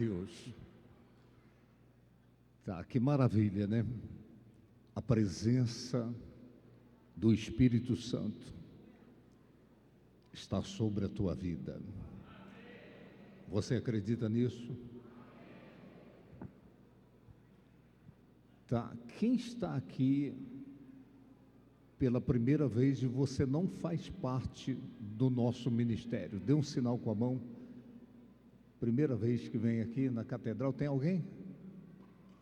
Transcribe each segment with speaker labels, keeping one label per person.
Speaker 1: Deus. Tá, que maravilha, né? A presença do Espírito Santo está sobre a tua vida. Você acredita nisso? Tá, quem está aqui pela primeira vez e você não faz parte do nosso ministério? Dê um sinal com a mão. Primeira vez que vem aqui na catedral, tem alguém?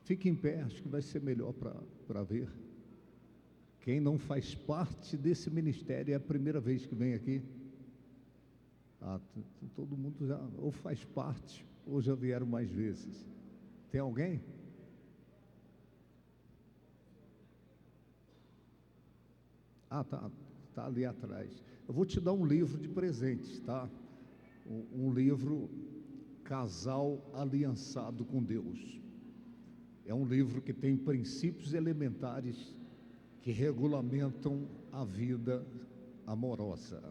Speaker 1: Fique em pé, acho que vai ser melhor para ver. Quem não faz parte desse ministério é a primeira vez que vem aqui. Todo mundo já ou faz parte, ou já vieram mais vezes. Tem alguém? Tá ali atrás. Eu vou te dar um livro de presentes, tá? Um livro Casal Aliançado com Deus. É um livro que tem princípios elementares que regulamentam a vida amorosa.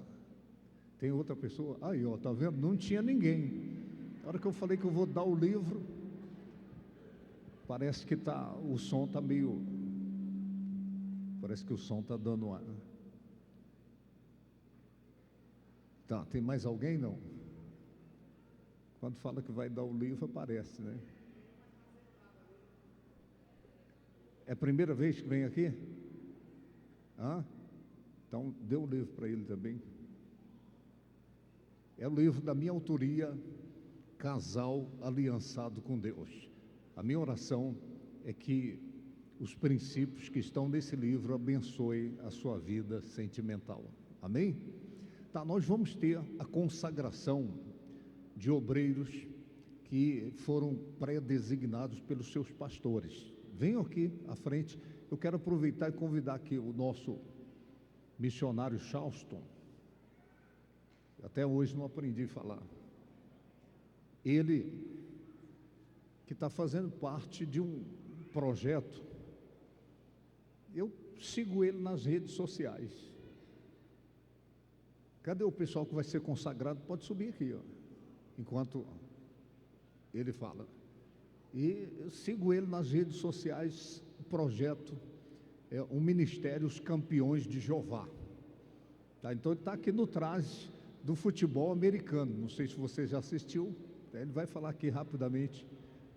Speaker 1: Tem outra pessoa? Aí, ó, tá vendo? Não tinha ninguém. Na hora que eu falei que eu vou dar o livro, parece que o som tá meio... Parece que o som tá dando uma... Tá, tem mais alguém? Não? Quando fala que vai dar o livro, aparece, né? É a primeira vez que vem aqui? Então, dê um livro para ele também. É o livro da minha autoria, Casal Aliançado com Deus. A minha oração é que os princípios que estão nesse livro abençoem a sua vida sentimental. Amém? Tá, nós vamos ter a consagração de obreiros que foram pré-designados pelos seus pastores. Venham aqui à frente. Eu quero aproveitar e convidar aqui o nosso missionário Charleston. Até hoje não aprendi a falar. Ele que está fazendo parte de um projeto. Eu sigo ele nas redes sociais. Cadê o pessoal que vai ser consagrado? Pode subir aqui, ó, enquanto ele fala. E eu sigo ele nas redes sociais. O projeto é um ministério, os Campeões de Jeová. Tá? Então ele está aqui no traje do futebol americano. Não sei se você já assistiu. Ele vai falar aqui rapidamente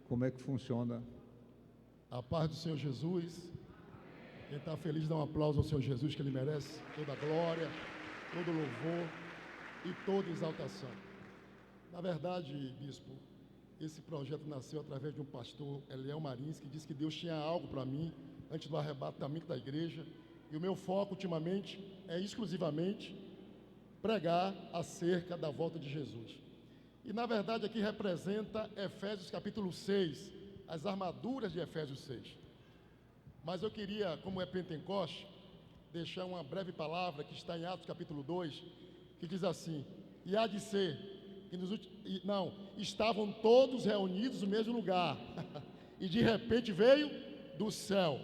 Speaker 1: como é que funciona.
Speaker 2: A paz do Senhor Jesus. Quem está feliz, dá um aplauso ao Senhor Jesus, que Ele merece toda a glória, todo louvor e toda exaltação. Na verdade, bispo, esse projeto nasceu através de um pastor, Eliel Marins, que disse que Deus tinha algo para mim antes do arrebatamento da igreja. E o meu foco, ultimamente, é exclusivamente pregar acerca da volta de Jesus. E, na verdade, aqui representa Efésios capítulo 6, as armaduras de Efésios 6. Mas eu queria, como é Pentecoste, deixar uma breve palavra que está em Atos capítulo 2, que diz assim: e há de ser que estavam todos reunidos no mesmo lugar, e de repente veio do céu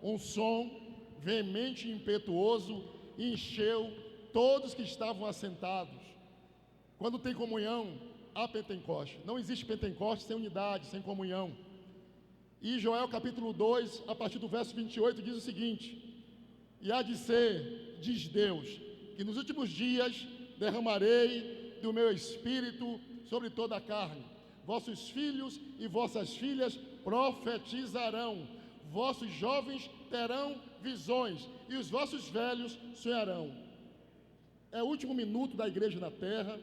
Speaker 2: um som veemente e impetuoso e encheu todos que estavam assentados. Quando tem comunhão, há Pentecoste. Não existe Pentecoste sem unidade, sem comunhão. E Joel capítulo 2, a partir do verso 28, diz o seguinte: e há de ser, diz Deus, que nos últimos dias derramarei do meu espírito sobre toda a carne. Vossos filhos e vossas filhas profetizarão, vossos jovens terão visões e os vossos velhos sonharão. É o último minuto da igreja na terra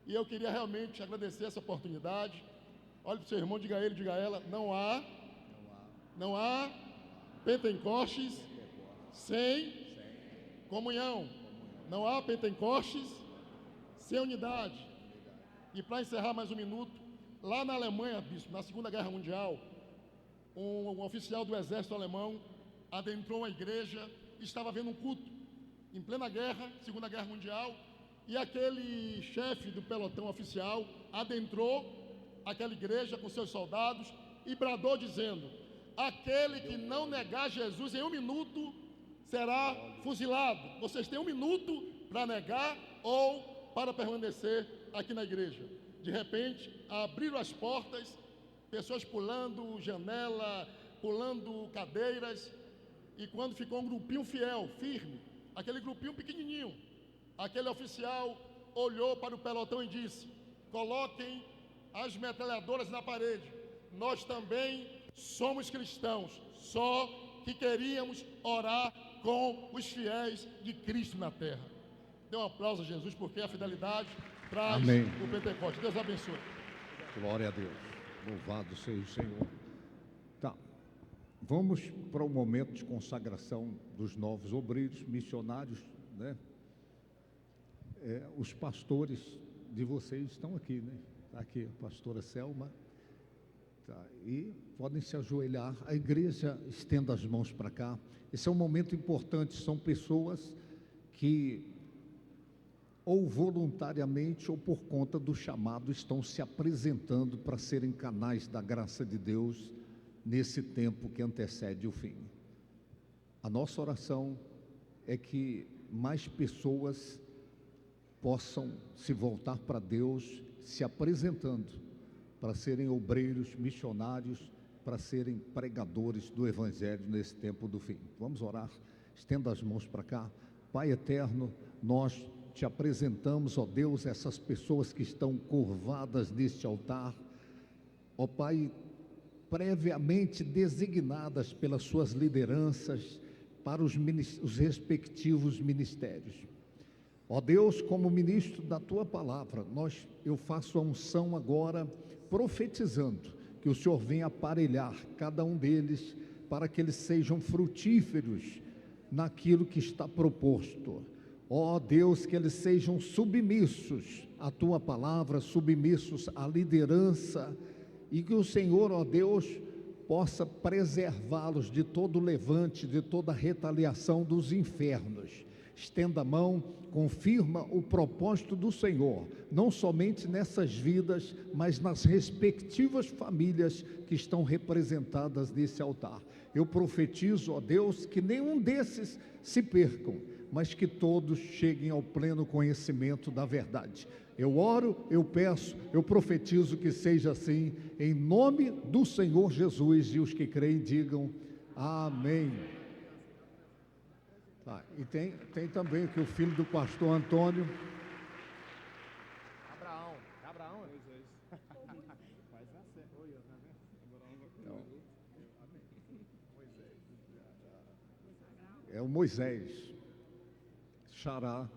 Speaker 2: e eu queria realmente agradecer essa oportunidade. Olhe para o seu irmão, diga a ele, diga a ela: não há Pentecostes sem comunhão. Não há Pentecostes sem unidade. E para encerrar mais um minuto, lá na Alemanha, bispo, na Segunda Guerra Mundial, um oficial do exército alemão adentrou uma igreja, estava havendo um culto em plena guerra, Segunda Guerra Mundial, e aquele chefe do pelotão oficial adentrou aquela igreja com seus soldados e bradou dizendo: aquele que não negar Jesus em um minuto será fuzilado. Vocês têm um minuto para negar ou para permanecer aqui na igreja. De repente, abriram as portas, pessoas pulando janela, pulando cadeiras, e quando ficou um grupinho fiel, firme, aquele grupinho pequenininho, aquele oficial olhou para o pelotão e disse: coloquem as metralhadoras na parede, nós também somos cristãos, só que queríamos orar com os fiéis de Cristo na terra. Dê um aplauso a Jesus, porque a fidelidade traz
Speaker 1: Amém.
Speaker 2: o Pentecoste. Deus abençoe.
Speaker 1: Glória a Deus. Louvado seja o Senhor. Tá. Vamos para o momento de consagração dos novos obreiros, missionários, né? Os pastores de vocês estão aqui, né? Está aqui a pastora Selma. Tá. E podem se ajoelhar. A igreja estenda as mãos para cá. Esse é um momento importante. São pessoas que, ou voluntariamente ou por conta do chamado, estão se apresentando para serem canais da graça de Deus nesse tempo que antecede o fim. A nossa oração é que mais pessoas possam se voltar para Deus, se apresentando para serem obreiros, missionários, para serem pregadores do Evangelho nesse tempo do fim. Vamos orar. Estenda as mãos para cá. Pai eterno, nós te apresentamos, ó Deus, essas pessoas que estão curvadas neste altar, ó Pai, previamente designadas pelas suas lideranças para os respectivos ministérios. Ó Deus, como ministro da tua palavra, eu faço a unção agora, profetizando que o Senhor venha aparelhar cada um deles para que eles sejam frutíferos naquilo que está proposto. Ó Deus, que eles sejam submissos à tua palavra, submissos à liderança, e que o Senhor, ó Deus, possa preservá-los de todo levante, de toda retaliação dos infernos. Estenda a mão, confirma o propósito do Senhor, não somente nessas vidas, mas nas respectivas famílias que estão representadas nesse altar. Eu profetizo, ó Deus, que nenhum desses se percam, mas que todos cheguem ao pleno conhecimento da verdade. Eu oro, eu peço, eu profetizo que seja assim, em nome do Senhor Jesus, e os que creem digam amém. Tá, e tem também aqui o filho do pastor Antônio.
Speaker 3: Abraão.
Speaker 1: É o Moisés, xará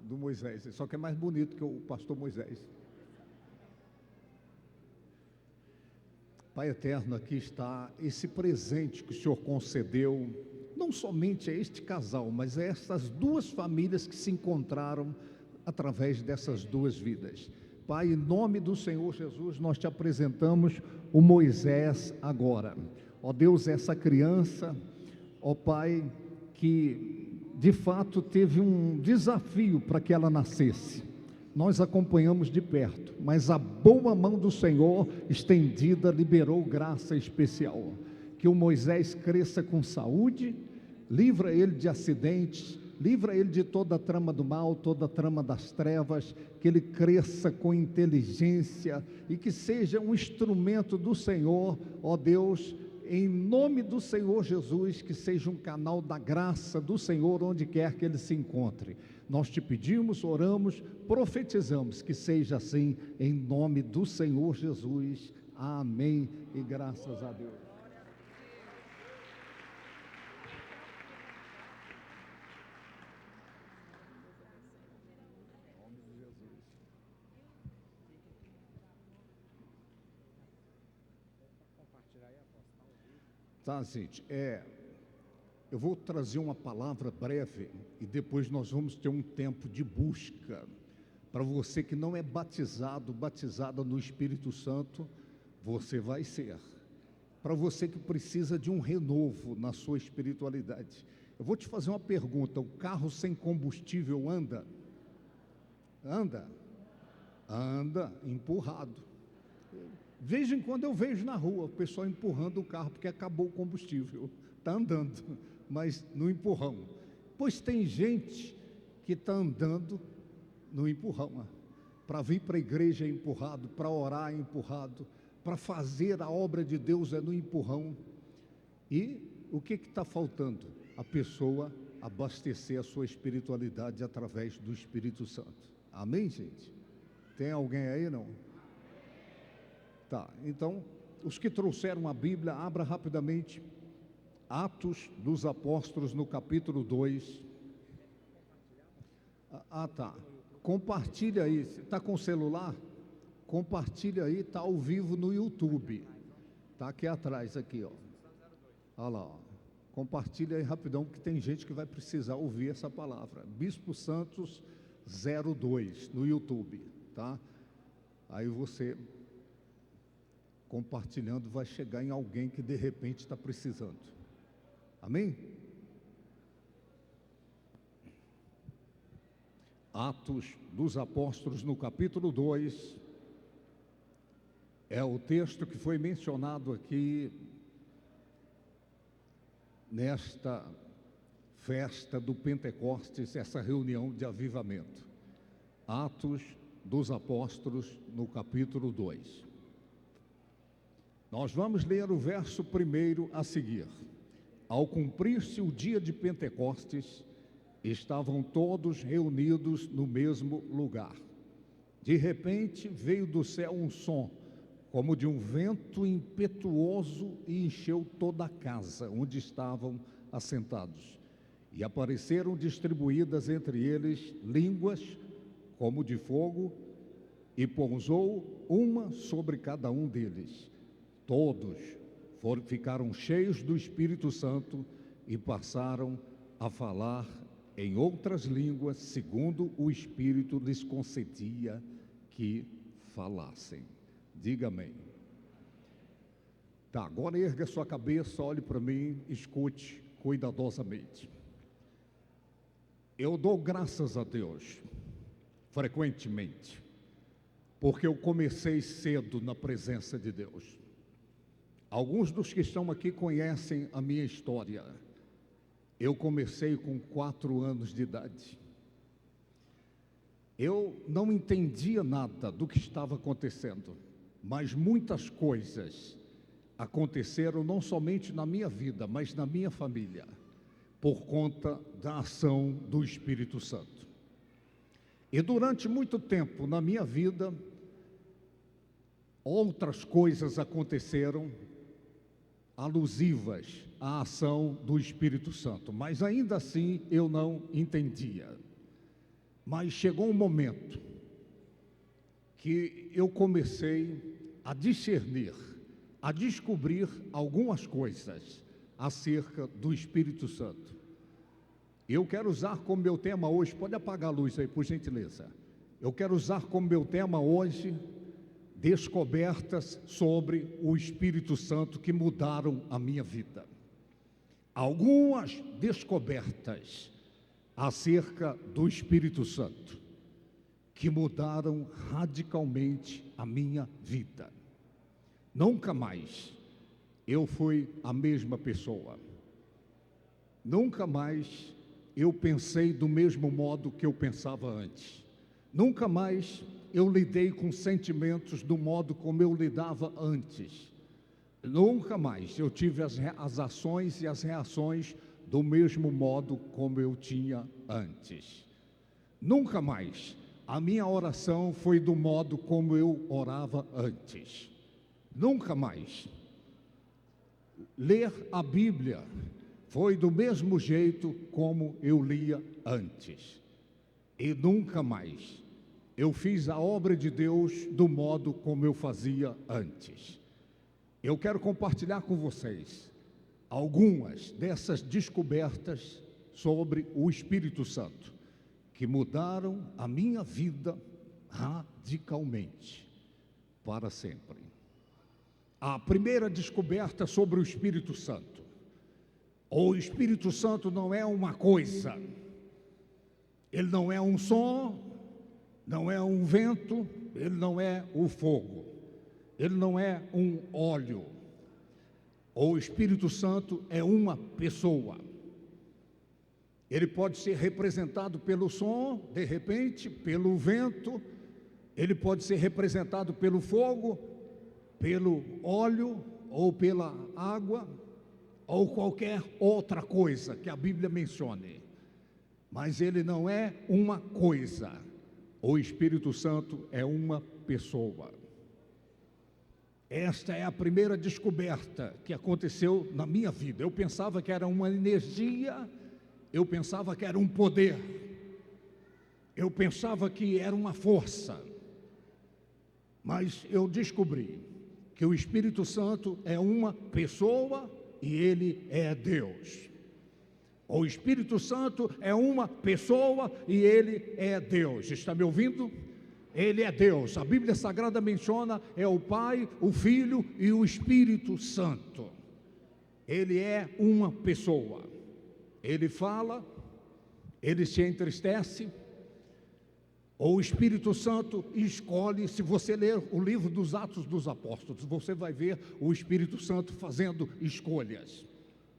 Speaker 1: do Moisés, só que é mais bonito que o pastor Moisés. Pai eterno, aqui está esse presente que o Senhor concedeu, não somente a este casal, mas a essas duas famílias que se encontraram através dessas duas vidas. Pai, em nome do Senhor Jesus, nós te apresentamos o Moisés agora. Ó Deus, essa criança, ó Pai, que de fato teve um desafio para que ela nascesse. Nós acompanhamos de perto, mas a boa mão do Senhor estendida liberou graça especial. Que o Moisés cresça com saúde, livra ele de acidentes, livra ele de toda a trama do mal, toda a trama das trevas, que ele cresça com inteligência e que seja um instrumento do Senhor, ó Deus, em nome do Senhor Jesus, que seja um canal da graça do Senhor onde quer que ele se encontre. Nós te pedimos, oramos, profetizamos que seja assim, em nome do Senhor Jesus. Amém e graças a Deus. Tá, gente, eu vou trazer uma palavra breve e depois nós vamos ter um tempo de busca. Para você que não é batizada no Espírito Santo, você vai ser. Para você que precisa de um renovo na sua espiritualidade, eu vou te fazer uma pergunta: o carro sem combustível anda? Anda? Anda, empurrado. De vez em quando eu vejo na rua o pessoal empurrando o carro porque acabou o combustível, está andando, mas no empurrão. Pois tem gente que está andando no empurrão. Para vir para a igreja é empurrado, para orar é empurrado, para fazer a obra de Deus é no empurrão. E o que está faltando? A pessoa abastecer a sua espiritualidade através do Espírito Santo. Amém, gente? Tem alguém aí, não? Tá, então, os que trouxeram a Bíblia, abra rapidamente Atos dos Apóstolos no capítulo 2. Tá. Compartilha aí. Está com o celular? Compartilha aí, está ao vivo no YouTube. Está aqui atrás, aqui, ó. Olha lá, ó. Compartilha aí rapidão, porque tem gente que vai precisar ouvir essa palavra. Bispo Santos 02 no YouTube, tá? Aí você, compartilhando, vai chegar em alguém que de repente está precisando. Amém? Atos dos Apóstolos no capítulo 2, é o texto que foi mencionado aqui nesta festa do Pentecostes, essa reunião de avivamento. Atos dos Apóstolos no capítulo 2. Nós vamos ler o verso 1 a seguir. Ao cumprir-se o dia de Pentecostes, estavam todos reunidos no mesmo lugar. De repente veio do céu um som, como de um vento impetuoso, e encheu toda a casa onde estavam assentados. E apareceram distribuídas entre eles línguas como de fogo, e pousou uma sobre cada um deles. Todos ficaram cheios do Espírito Santo e passaram a falar em outras línguas, segundo o Espírito lhes concedia que falassem. Diga amém. Tá, agora erga sua cabeça, olhe para mim, escute cuidadosamente. Eu dou graças a Deus, frequentemente, porque eu comecei cedo na presença de Deus. Alguns dos que estão aqui conhecem a minha história. Eu comecei com 4 anos de idade. Eu não entendia nada do que estava acontecendo, mas muitas coisas aconteceram não somente na minha vida, mas na minha família, por conta da ação do Espírito Santo. E durante muito tempo na minha vida, outras coisas aconteceram alusivas à ação do Espírito Santo, mas ainda assim eu não entendia. Mas chegou um momento que eu comecei a discernir, a descobrir algumas coisas acerca do Espírito Santo. Eu quero usar como meu tema hoje, pode apagar a luz aí, por gentileza. Eu quero usar como meu tema hoje descobertas sobre o Espírito Santo que mudaram a minha vida. Algumas descobertas acerca do Espírito Santo que mudaram radicalmente a minha vida. Nunca mais eu fui a mesma pessoa. Nunca mais eu pensei do mesmo modo que eu pensava antes. Nunca mais eu lidei com sentimentos do modo como eu lidava antes. Nunca mais eu tive as ações e as reações do mesmo modo como eu tinha antes. Nunca mais a minha oração foi do modo como eu orava antes. Nunca mais ler a Bíblia foi do mesmo jeito como eu lia antes. E nunca mais eu fiz a obra de Deus do modo como eu fazia antes. Eu quero compartilhar com vocês algumas dessas descobertas sobre o Espírito Santo, que mudaram a minha vida radicalmente, para sempre. A primeira descoberta sobre o Espírito Santo. O Espírito Santo não é uma coisa, ele não é um som, não é um vento, ele não é o fogo, ele não é um óleo. O Espírito Santo é uma pessoa. Ele pode ser representado pelo som, de repente, pelo vento, Ele pode ser representado pelo fogo, pelo óleo ou pela água, ou qualquer outra coisa que a Bíblia mencione. Mas ele não é uma coisa. O Espírito Santo é uma pessoa. Esta é a primeira descoberta que aconteceu na minha vida. Eu pensava que era uma energia, eu pensava que era um poder, eu pensava que era uma força. Mas eu descobri que o Espírito Santo é uma pessoa e ele é Deus. O Espírito Santo é uma pessoa e ele é Deus. Está me ouvindo? Ele é Deus. A Bíblia Sagrada menciona é o Pai, o Filho e o Espírito Santo. Ele é uma pessoa. Ele fala, ele se entristece. O Espírito Santo escolhe. Se você ler o livro dos Atos dos Apóstolos, você vai ver o Espírito Santo fazendo escolhas.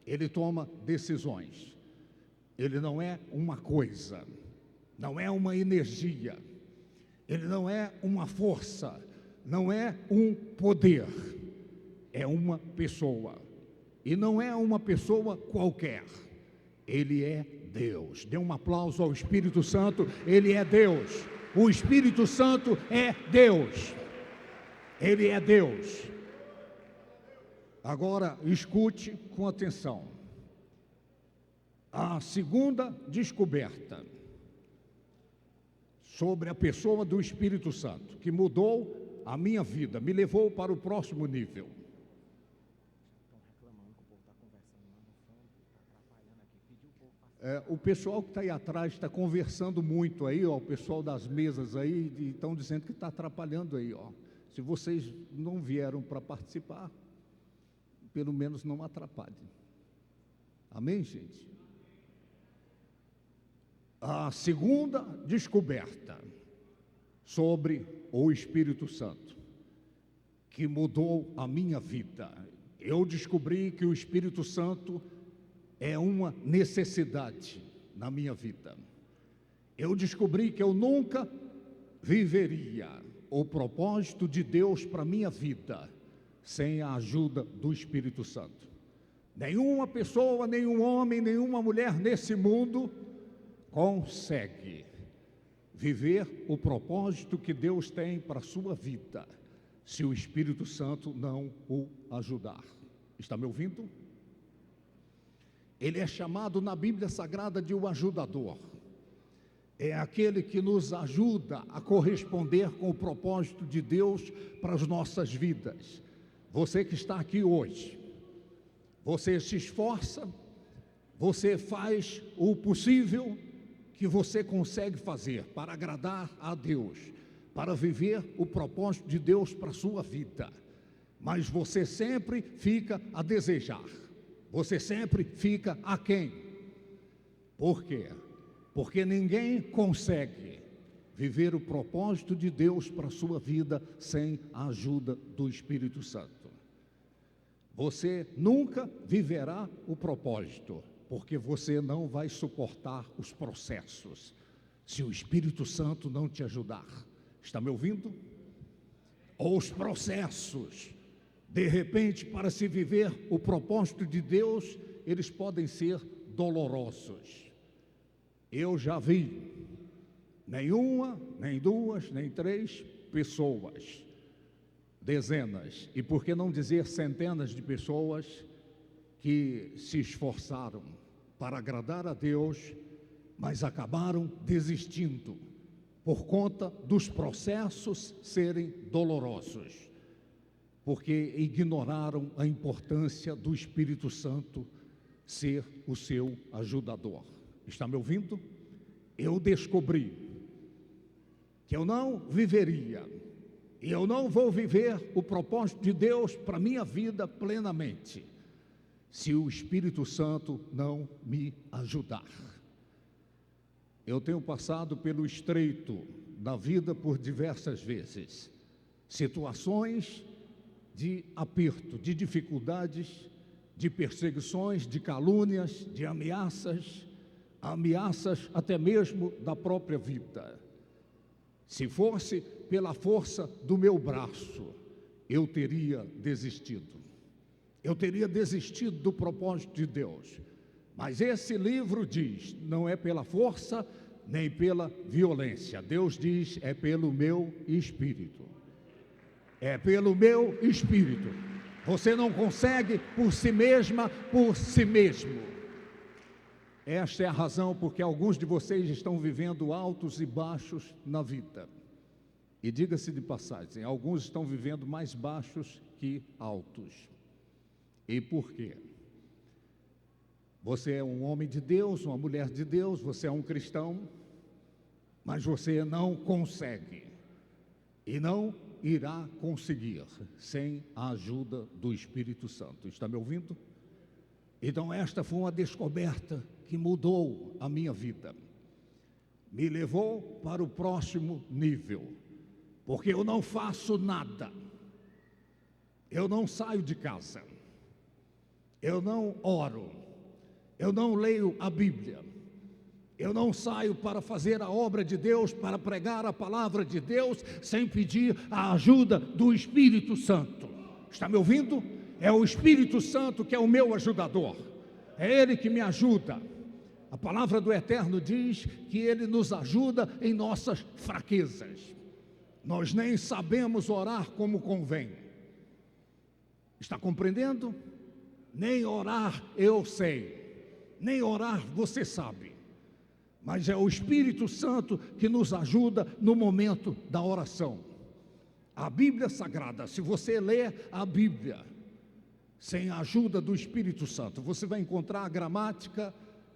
Speaker 1: Ele toma decisões. Ele não é uma coisa, não é uma energia, ele não é uma força, não é um poder, é uma pessoa. E não é uma pessoa qualquer, ele é Deus. Dê um aplauso ao Espírito Santo. Ele é Deus. O Espírito Santo é Deus. Ele é Deus. Agora escute com atenção. A segunda descoberta sobre a pessoa do Espírito Santo, que mudou a minha vida, me levou para o próximo nível. O pessoal que está aí atrás está conversando muito aí, ó, o pessoal das mesas aí, estão dizendo que está atrapalhando aí, ó. Se vocês não vieram para participar, pelo menos não atrapalhem. Amém, gente? A segunda descoberta sobre o Espírito Santo, que mudou a minha vida. Eu descobri que o Espírito Santo é uma necessidade na minha vida. Eu descobri que eu nunca viveria o propósito de Deus para a minha vida sem a ajuda do Espírito Santo. Nenhuma pessoa, nenhum homem, nenhuma mulher nesse mundo consegue viver o propósito que Deus tem para a sua vida se o Espírito Santo não o ajudar. Está me ouvindo? Ele é chamado na Bíblia Sagrada de o ajudador. É aquele que nos ajuda a corresponder com o propósito de Deus para as nossas vidas. Você que está aqui hoje, você se esforça, você faz o possível que você consegue fazer para agradar a Deus, para viver o propósito de Deus para a sua vida. Mas você sempre fica a desejar, você sempre fica aquém. Por quê? Porque ninguém consegue viver o propósito de Deus para a sua vida sem a ajuda do Espírito Santo. Você nunca viverá o propósito, porque você não vai suportar os processos se o Espírito Santo não te ajudar. Está me ouvindo? Os processos, de repente, para se viver o propósito de Deus, eles podem ser dolorosos. Eu já vi nenhuma, nem duas, nem três pessoas, dezenas, e por que não dizer centenas de pessoas que se esforçaram para agradar a Deus, mas acabaram desistindo por conta dos processos serem dolorosos, porque ignoraram a importância do Espírito Santo ser o seu ajudador. Está me ouvindo? Eu descobri que eu não viveria, e eu não vou viver o propósito de Deus para a minha vida plenamente, se o Espírito Santo não me ajudar. Eu tenho passado pelo estreito da vida por diversas vezes, situações de aperto, de dificuldades, de perseguições, de calúnias, de ameaças até mesmo da própria vida. Se fosse pela força do meu braço, eu teria desistido. Eu teria desistido do propósito de Deus. Mas esse livro diz, não é pela força nem pela violência. Deus diz, é pelo meu espírito. É pelo meu espírito. Você não consegue por si mesma, por si mesmo. Esta é a razão porque alguns de vocês estão vivendo altos e baixos na vida. E diga-se de passagem, alguns estão vivendo mais baixos que altos. E por quê? Você é um homem de Deus, uma mulher de Deus, você é um cristão, mas você não consegue e não irá conseguir sem a ajuda do Espírito Santo. Está me ouvindo? Então esta foi uma descoberta que mudou a minha vida, me levou para o próximo nível, porque eu não faço nada, eu não saio de casa, eu não oro, eu não leio a Bíblia, eu não saio para fazer a obra de Deus, para pregar a palavra de Deus, sem pedir a ajuda do Espírito Santo. Está me ouvindo? É o Espírito Santo que é o meu ajudador, é Ele que me ajuda. A palavra do Eterno diz que Ele nos ajuda em nossas fraquezas. Nós nem sabemos orar como convém. Está compreendendo? Nem orar eu sei, nem orar você sabe. Mas é o Espírito Santo que nos ajuda no momento da oração. A Bíblia Sagrada, se você ler a Bíblia sem a ajuda do Espírito Santo, você vai encontrar a gramática,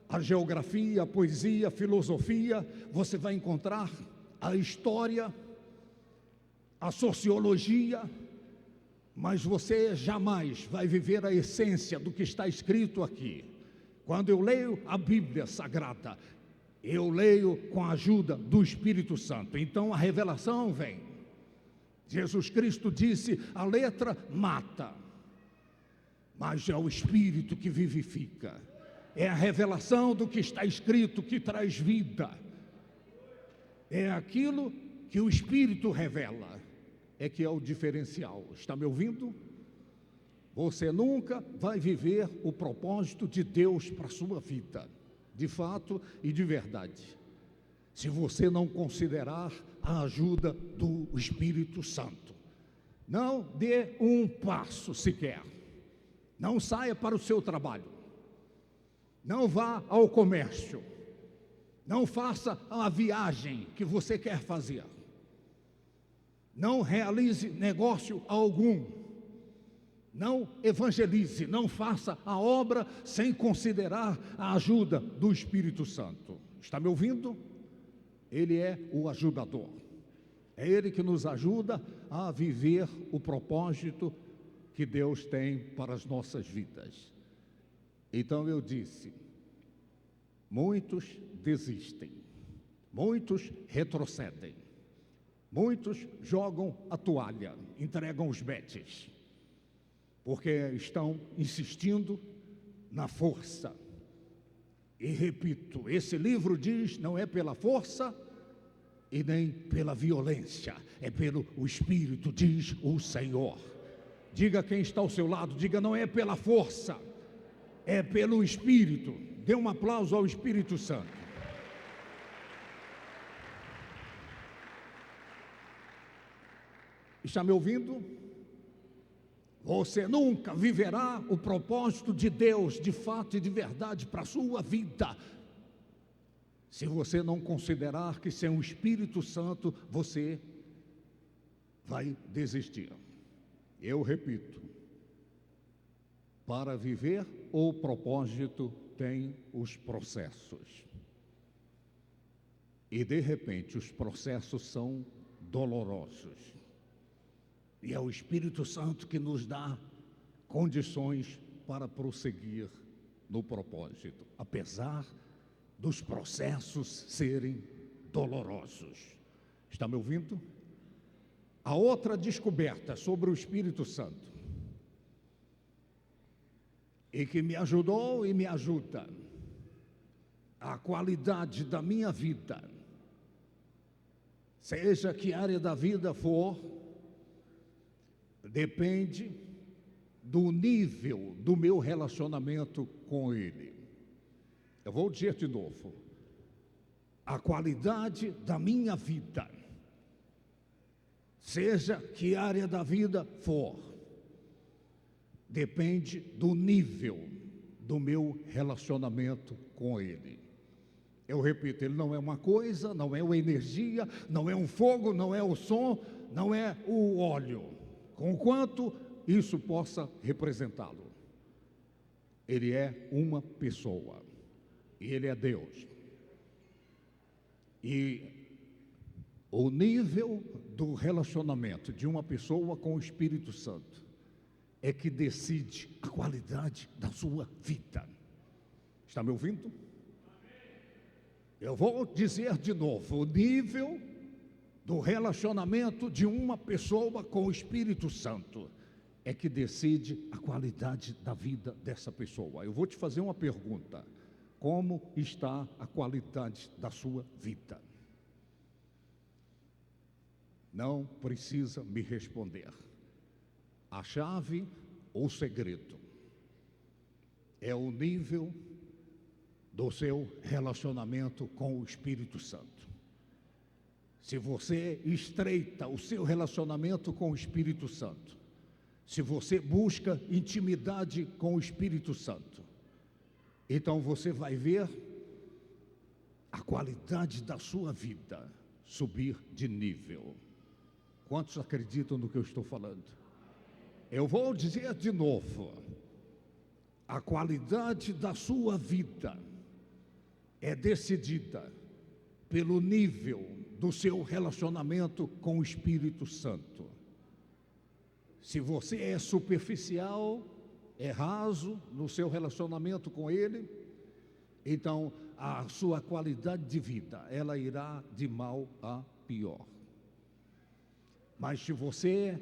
Speaker 1: a geografia, a poesia, a filosofia, você vai encontrar a história, a sociologia, mas você jamais vai viver a essência do que está escrito aqui. Quando eu leio a Bíblia Sagrada, eu leio com a ajuda do Espírito Santo, então a revelação vem. Jesus Cristo disse, a letra mata, mas é o Espírito que vivifica. É a revelação do que está escrito que traz vida. É aquilo que o Espírito revela, é que é o diferencial. Está me ouvindo? Você nunca vai viver o propósito de Deus para a sua vida, de fato e de verdade, se você não considerar a ajuda do Espírito Santo. Não dê um passo sequer, não saia para o seu trabalho, não vá ao comércio, não faça a viagem que você quer fazer, não realize negócio algum, não evangelize, não faça a obra sem considerar a ajuda do Espírito Santo. Está me ouvindo? Ele é o ajudador. É Ele que nos ajuda a viver o propósito que Deus tem para as nossas vidas. Então eu disse, muitos desistem, muitos retrocedem, muitos jogam a toalha, entregam os betes, porque estão insistindo na força. E repito, esse livro diz, não é pela força e nem pela violência, é pelo Espírito, diz o Senhor. Diga quem está ao seu lado, diga, não é pela força, é pelo Espírito. Dê um aplauso ao Espírito Santo. Está me ouvindo? Você nunca viverá o propósito de Deus de fato e de verdade para a sua vida, se você não considerar que sem o Espírito Santo você vai desistir. Eu repito, para viver o propósito tem os processos, e de repente os processos são dolorosos. E é o Espírito Santo que nos dá condições para prosseguir no propósito, apesar dos processos serem dolorosos. Está me ouvindo? A outra descoberta sobre o Espírito Santo, e que me ajudou e me ajuda, a qualidade da minha vida seja que área da vida for, depende do nível do meu relacionamento com Ele. Eu vou dizer de novo: a qualidade da minha vida, seja que área da vida for, depende do nível do meu relacionamento com Ele. Eu repito, Ele não é uma coisa, não é uma energia, não é um fogo, não é o som, não é o óleo, conquanto isso possa representá-lo. Ele é uma pessoa, e Ele é Deus. E o nível do relacionamento de uma pessoa com o Espírito Santo é que decide a qualidade da sua vida. Está me ouvindo? Eu vou dizer de novo: o nível do relacionamento de uma pessoa com o Espírito Santo é que decide a qualidade da vida dessa pessoa. Eu vou te fazer uma pergunta: como está a qualidade da sua vida? Não precisa me responder. A chave ou segredo é o nível do seu relacionamento com o Espírito Santo. Se você estreita o seu relacionamento com o Espírito Santo, se você busca intimidade com o Espírito Santo, então você vai ver a qualidade da sua vida subir de nível. Quantos acreditam no que eu estou falando? Eu vou dizer de novo: a qualidade da sua vida é decidida pelo nível do seu relacionamento com o Espírito Santo. Se você é superficial, é raso no seu relacionamento com Ele, então a sua qualidade de vida, ela irá de mal a pior. Mas se você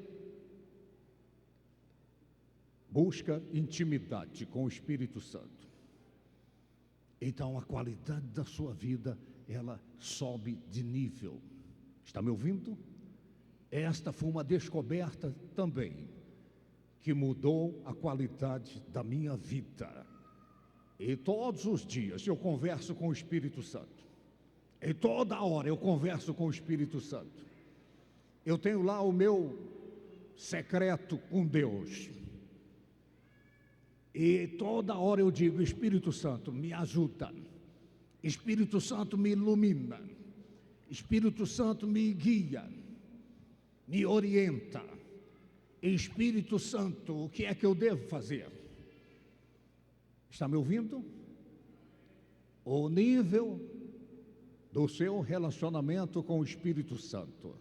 Speaker 1: busca intimidade com o Espírito Santo, então a qualidade da sua vida, ela sobe de nível. Está me ouvindo? Esta foi uma descoberta também, que mudou a qualidade da minha vida. E todos os dias eu converso com o Espírito Santo. E toda hora eu converso com o Espírito Santo. Eu tenho lá o meu secreto com Deus. E toda hora eu digo: Espírito Santo, me ajuda. Espírito Santo, me ilumina. Espírito Santo, me guia, me orienta. Espírito Santo, o que é que eu devo fazer? Está me ouvindo? O nível do seu relacionamento com o Espírito Santo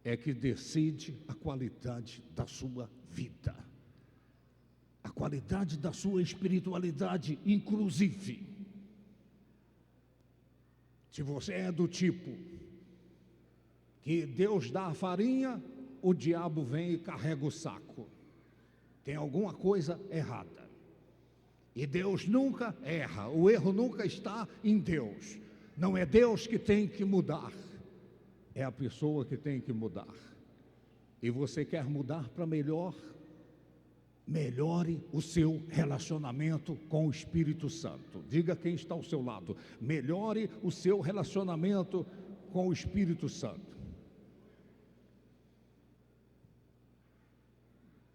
Speaker 1: é que decide a qualidade da sua vida, a qualidade da sua espiritualidade, inclusive. Se você é do tipo que Deus dá a farinha, o diabo vem e carrega o saco, tem alguma coisa errada. E Deus nunca erra, o erro nunca está em Deus. Não é Deus que tem que mudar, é a pessoa que tem que mudar. E você quer mudar para melhor? Melhore o seu relacionamento com o Espírito Santo. Diga quem está ao seu lado: melhore o seu relacionamento com o Espírito Santo.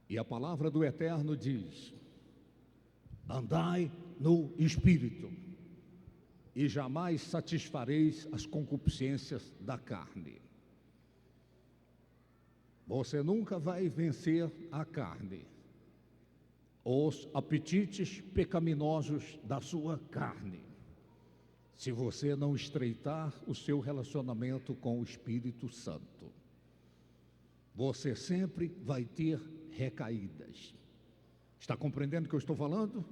Speaker 1: E a palavra do Eterno diz: andai no Espírito, e jamais satisfareis as concupiscências da carne. Você nunca vai vencer a carne, os apetites pecaminosos da sua carne, se você não estreitar o seu relacionamento com o Espírito Santo. Você sempre vai ter recaídas. Está compreendendo o que eu estou falando?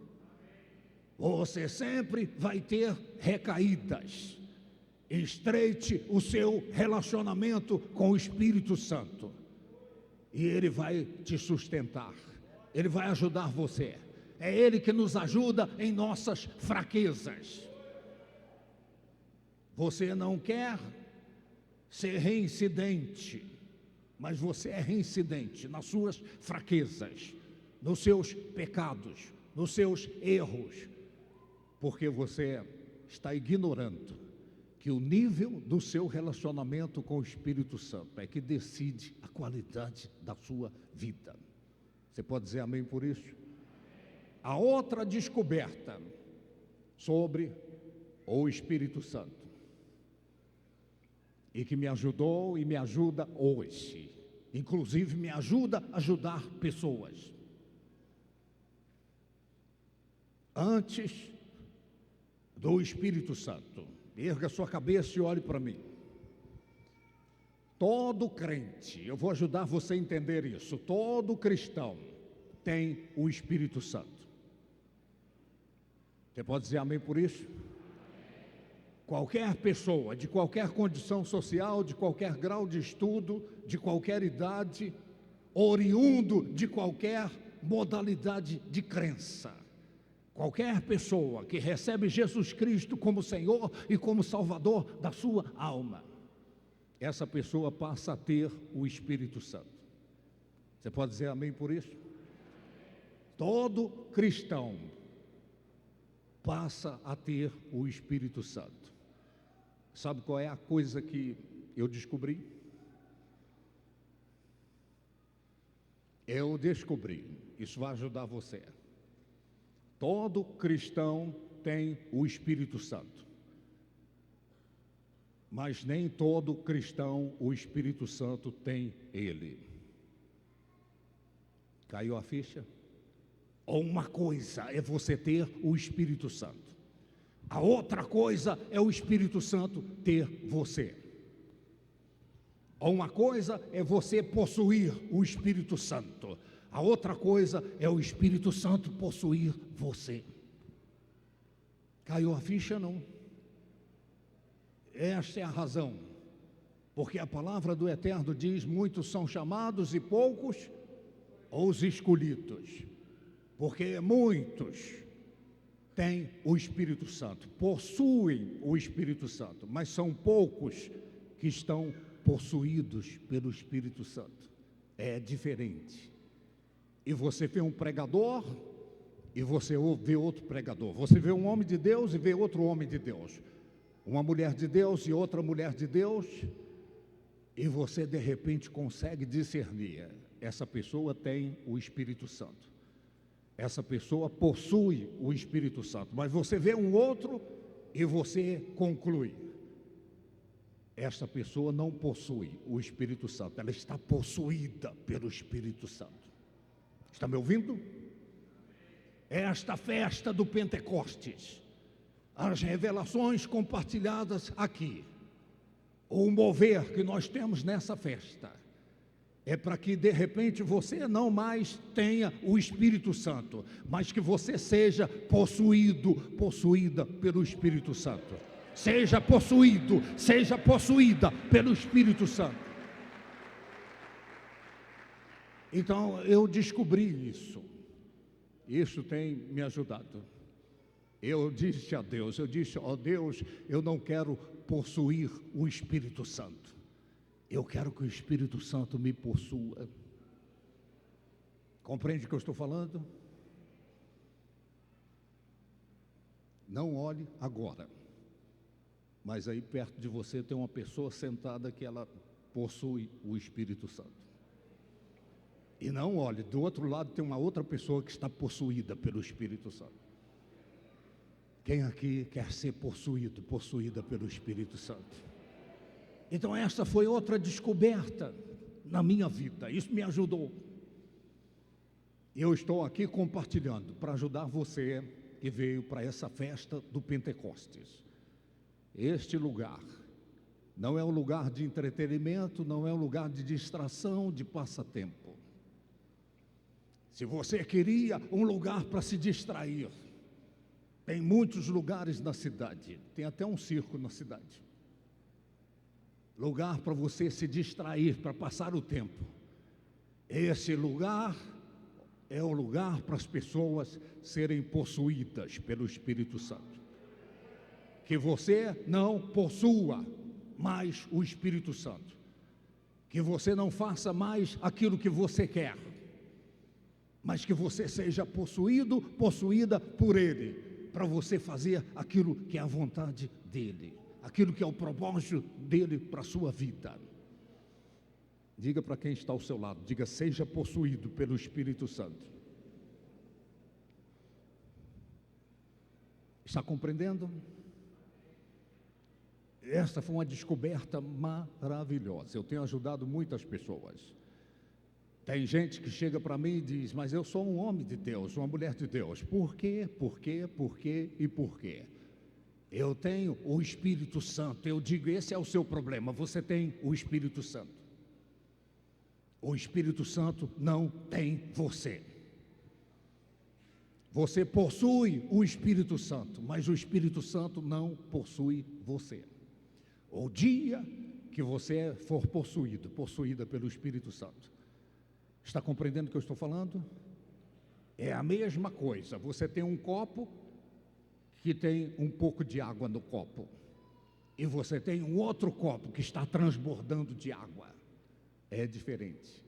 Speaker 1: Você sempre vai ter recaídas. Estreite o seu relacionamento com o Espírito Santo, e Ele vai te sustentar. Ele vai ajudar você. É Ele que nos ajuda em nossas fraquezas. Você não quer ser reincidente, mas você é reincidente nas suas fraquezas, nos seus pecados, nos seus erros, porque você está ignorando que o nível do seu relacionamento com o Espírito Santo é que decide a qualidade da sua vida. Você pode dizer amém por isso? A outra descoberta sobre o Espírito Santo, e que me ajudou e me ajuda hoje, inclusive me ajuda a ajudar pessoas. Antes do Espírito Santo, erga sua cabeça e olhe para mim. Todo crente, eu vou ajudar você a entender isso, todo cristão tem o Espírito Santo. Você pode dizer amém por isso? Qualquer pessoa, de qualquer condição social, de qualquer grau de estudo, de qualquer idade, oriundo de qualquer modalidade de crença, qualquer pessoa que recebe Jesus Cristo como Senhor e como Salvador da sua alma, essa pessoa passa a ter o Espírito Santo. Você pode dizer amém por isso? Todo cristão passa a ter o Espírito Santo. Sabe qual é a coisa que eu descobri? Eu descobri, isso vai ajudar você. Todo cristão tem o Espírito Santo, mas nem todo cristão o Espírito Santo tem ele. Caiu a ficha? Uma coisa é você ter o Espírito Santo, a outra coisa é o Espírito Santo ter você. Uma coisa é você possuir o Espírito Santo, a outra coisa é o Espírito Santo possuir você. Caiu a ficha, não? Esta é a razão, porque a palavra do Eterno diz: muitos são chamados e poucos os escolhidos. Porque muitos têm o Espírito Santo, possuem o Espírito Santo, mas são poucos que estão possuídos pelo Espírito Santo. É diferente. E você vê um pregador e você vê outro pregador. Você vê um homem de Deus e vê outro homem de Deus. Uma mulher de Deus e outra mulher de Deus. E você de repente consegue discernir: essa pessoa tem o Espírito Santo. Essa pessoa possui o Espírito Santo. Mas você vê um outro e você conclui: essa pessoa não possui o Espírito Santo, ela está possuída pelo Espírito Santo. Está me ouvindo? Esta festa do Pentecostes, as revelações compartilhadas aqui, o mover que nós temos nessa festa, é para que de repente você não mais tenha o Espírito Santo, mas que você seja possuída pelo Espírito Santo. Seja possuído, seja possuída pelo Espírito Santo. Então eu descobri isso. Isso tem me ajudado. Eu disse a Deus, ó Deus, eu não quero possuir o Espírito Santo. Eu quero que o Espírito Santo me possua. Compreende o que eu estou falando? Não olhe agora, mas aí perto de você tem uma pessoa sentada que ela possui o Espírito Santo. E não olhe, do outro lado tem uma outra pessoa que está possuída pelo Espírito Santo. Quem aqui quer ser possuída pelo Espírito Santo? Então essa foi outra descoberta na minha vida, isso me ajudou. Eu estou aqui compartilhando para ajudar você que veio para essa festa do Pentecostes. Este lugar não é um lugar de entretenimento, não é um lugar de distração, de passatempo. Se você queria um lugar para se distrair, tem muitos lugares na cidade, tem até um circo na cidade. Lugar para você se distrair, para passar o tempo. Esse lugar é o lugar para as pessoas serem possuídas pelo Espírito Santo. Que você não possua mais o Espírito Santo. Que você não faça mais aquilo que você quer, mas que você seja possuído, possuída por Ele, para você fazer aquilo que é a vontade dEle, aquilo que é o propósito dEle para a sua vida. Diga para quem está ao seu lado, diga: seja possuído pelo Espírito Santo. Está compreendendo? Essa foi uma descoberta maravilhosa. Eu tenho ajudado muitas pessoas. Tem gente que chega para mim e diz: mas eu sou um homem de Deus, uma mulher de Deus. Por quê? Por quê? Por quê e por quê? Eu tenho o Espírito Santo. Eu digo: esse é o seu problema. Você tem o Espírito Santo. O Espírito Santo não tem você. Você possui o Espírito Santo, mas o Espírito Santo não possui você. O dia que você for possuída pelo Espírito Santo. Está compreendendo o que eu estou falando? É a mesma coisa. Você tem um copo que tem um pouco de água no copo, e você tem um outro copo que está transbordando de água. É diferente.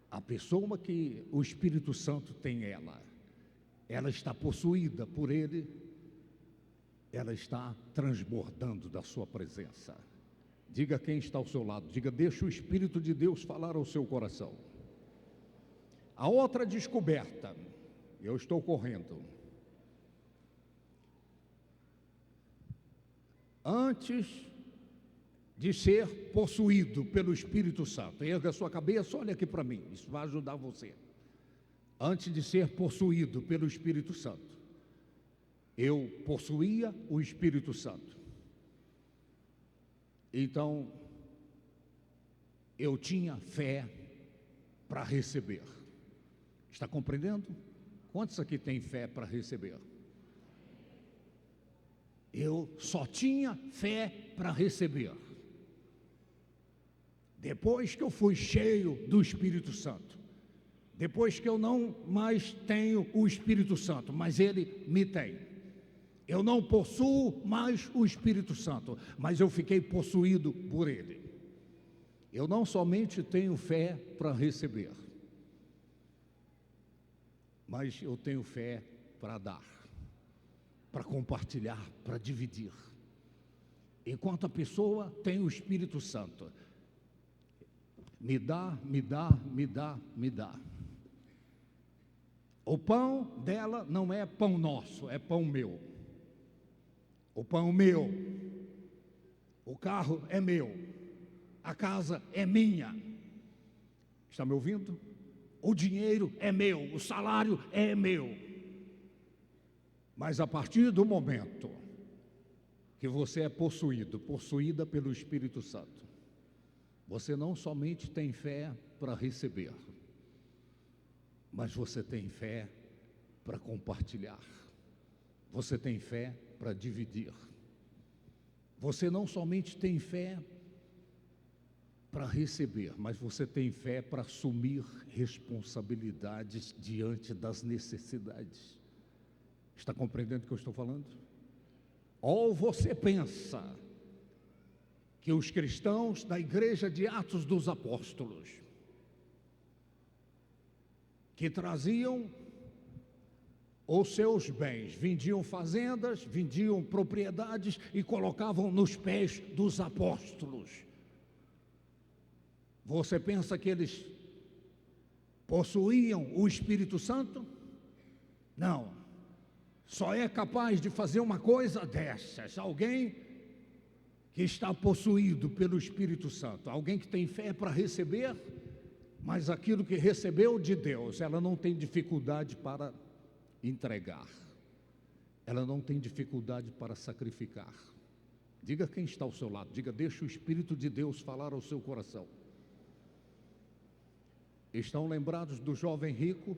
Speaker 1: A pessoa que o Espírito Santo tem ela está possuída por Ele, ela está transbordando da sua presença. Diga quem está ao seu lado, diga: deixa o Espírito de Deus falar ao seu coração. A outra descoberta, eu estou correndo. Antes de ser possuído pelo Espírito Santo, erga a sua cabeça, olha aqui para mim, isso vai ajudar você. Antes de ser possuído pelo Espírito Santo, eu possuía o Espírito Santo. Então, eu tinha fé para receber. Está compreendendo? Quantos aqui têm fé para receber? Eu só tinha fé para receber. Depois que eu fui cheio do Espírito Santo, depois que eu não mais tenho o Espírito Santo, mas Ele me tem. Eu não possuo mais o Espírito Santo, mas eu fiquei possuído por Ele. Eu não somente tenho fé para receber, mas eu tenho fé para dar, para compartilhar, para dividir. Enquanto a pessoa tem o Espírito Santo, me dá, me dá, me dá, me dá. O pão dela não é pão nosso, é pão meu. O pão meu, o carro é meu, a casa é minha. Está me ouvindo? O dinheiro é meu, o salário é meu. Mas a partir do momento que você é possuída pelo Espírito Santo, você não somente tem fé para receber, mas você tem fé para compartilhar. Você tem fé para dividir. Você não somente tem fé para receber, mas você tem fé para assumir responsabilidades diante das necessidades. Está compreendendo o que eu estou falando? Ou você pensa que os cristãos da igreja de Atos dos Apóstolos, que traziam os seus bens, vendiam fazendas, vendiam propriedades e colocavam nos pés dos apóstolos. Você pensa que eles possuíam o Espírito Santo? Não. Só é capaz de fazer uma coisa dessas alguém que está possuído pelo Espírito Santo, alguém que tem fé para receber, mas aquilo que recebeu de Deus, ela não tem dificuldade para entregar, ela não tem dificuldade para sacrificar. Diga quem está ao seu lado, diga: deixa o Espírito de Deus falar ao seu coração. Estão lembrados do jovem rico?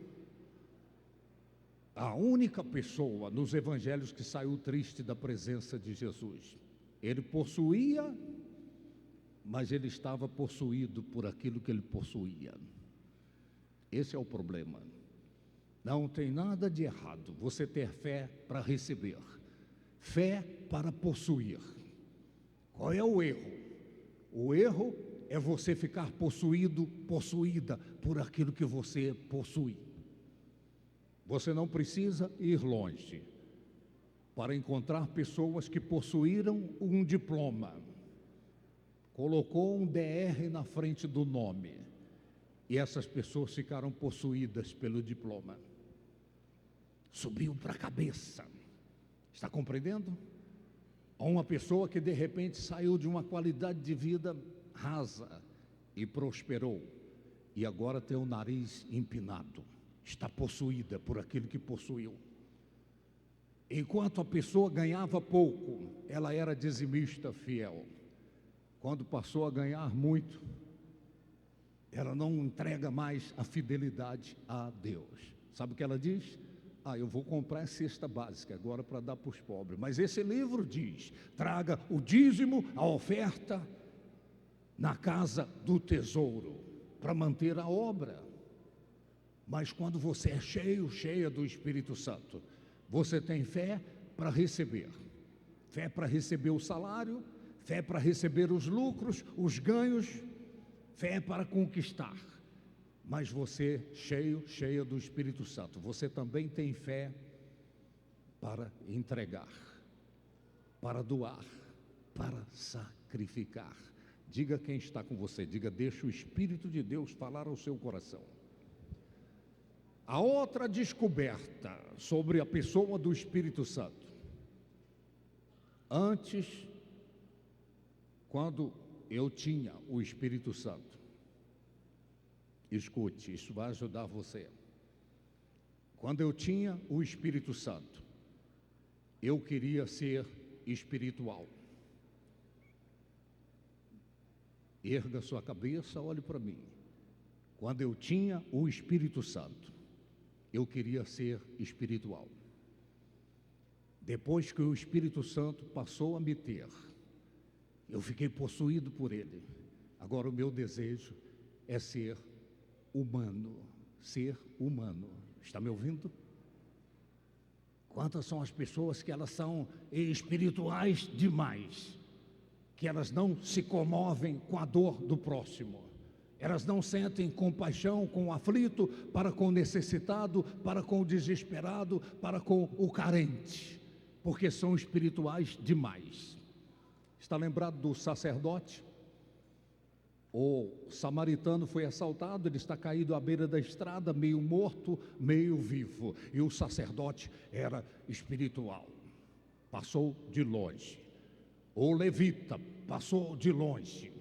Speaker 1: A única pessoa nos evangelhos que saiu triste da presença de Jesus. Ele possuía, mas ele estava possuído por aquilo que ele possuía. Esse é o problema. Não tem nada de errado você ter fé para receber, fé para possuir. Qual é o erro? O erro é você ficar possuído, possuída por aquilo que você possui. Você não precisa ir longe para encontrar pessoas que possuíram um diploma, colocou um DR na frente do nome, e essas pessoas ficaram possuídas pelo diploma. Subiu para a cabeça. Está compreendendo? Há uma pessoa que de repente saiu de uma qualidade de vida rasa e prosperou, e agora tem o nariz empinado, está possuída por aquilo que possuiu. Enquanto a pessoa ganhava pouco, ela era dizimista fiel. Quando passou a ganhar muito, ela não entrega mais a fidelidade a Deus. Sabe o que ela diz? Eu vou comprar a cesta básica agora para dar para os pobres. Mas esse livro diz: traga o dízimo, a oferta na casa do tesouro, para manter a obra. Mas quando você é cheia do Espírito Santo, você tem fé para receber. Fé para receber o salário, fé para receber os lucros, os ganhos, fé para conquistar. Mas você, cheia do Espírito Santo, você também tem fé para entregar, para doar, para sacrificar. Diga quem está com você, diga: deixa o Espírito de Deus falar ao seu coração. A outra descoberta sobre a pessoa do Espírito Santo. Antes, quando eu tinha o Espírito Santo, escute, isso vai ajudar você. Quando eu tinha o Espírito Santo, eu queria ser espiritual. Erga sua cabeça, olhe para mim. Quando eu tinha o Espírito Santo, eu queria ser espiritual. Depois que o Espírito Santo passou a me ter, eu fiquei possuído por ele. Agora o meu desejo é ser humano. Ser humano. Está me ouvindo? Quantas são as pessoas que elas são espirituais demais, que elas não se comovem com a dor do próximo, elas não sentem compaixão com o aflito, para com o necessitado, para com o desesperado, para com o carente, porque são espirituais demais. Está lembrado do sacerdote? O samaritano foi assaltado, ele está caído à beira da estrada, meio morto, meio vivo, e o sacerdote era espiritual, passou de longe. O levita passou de longe,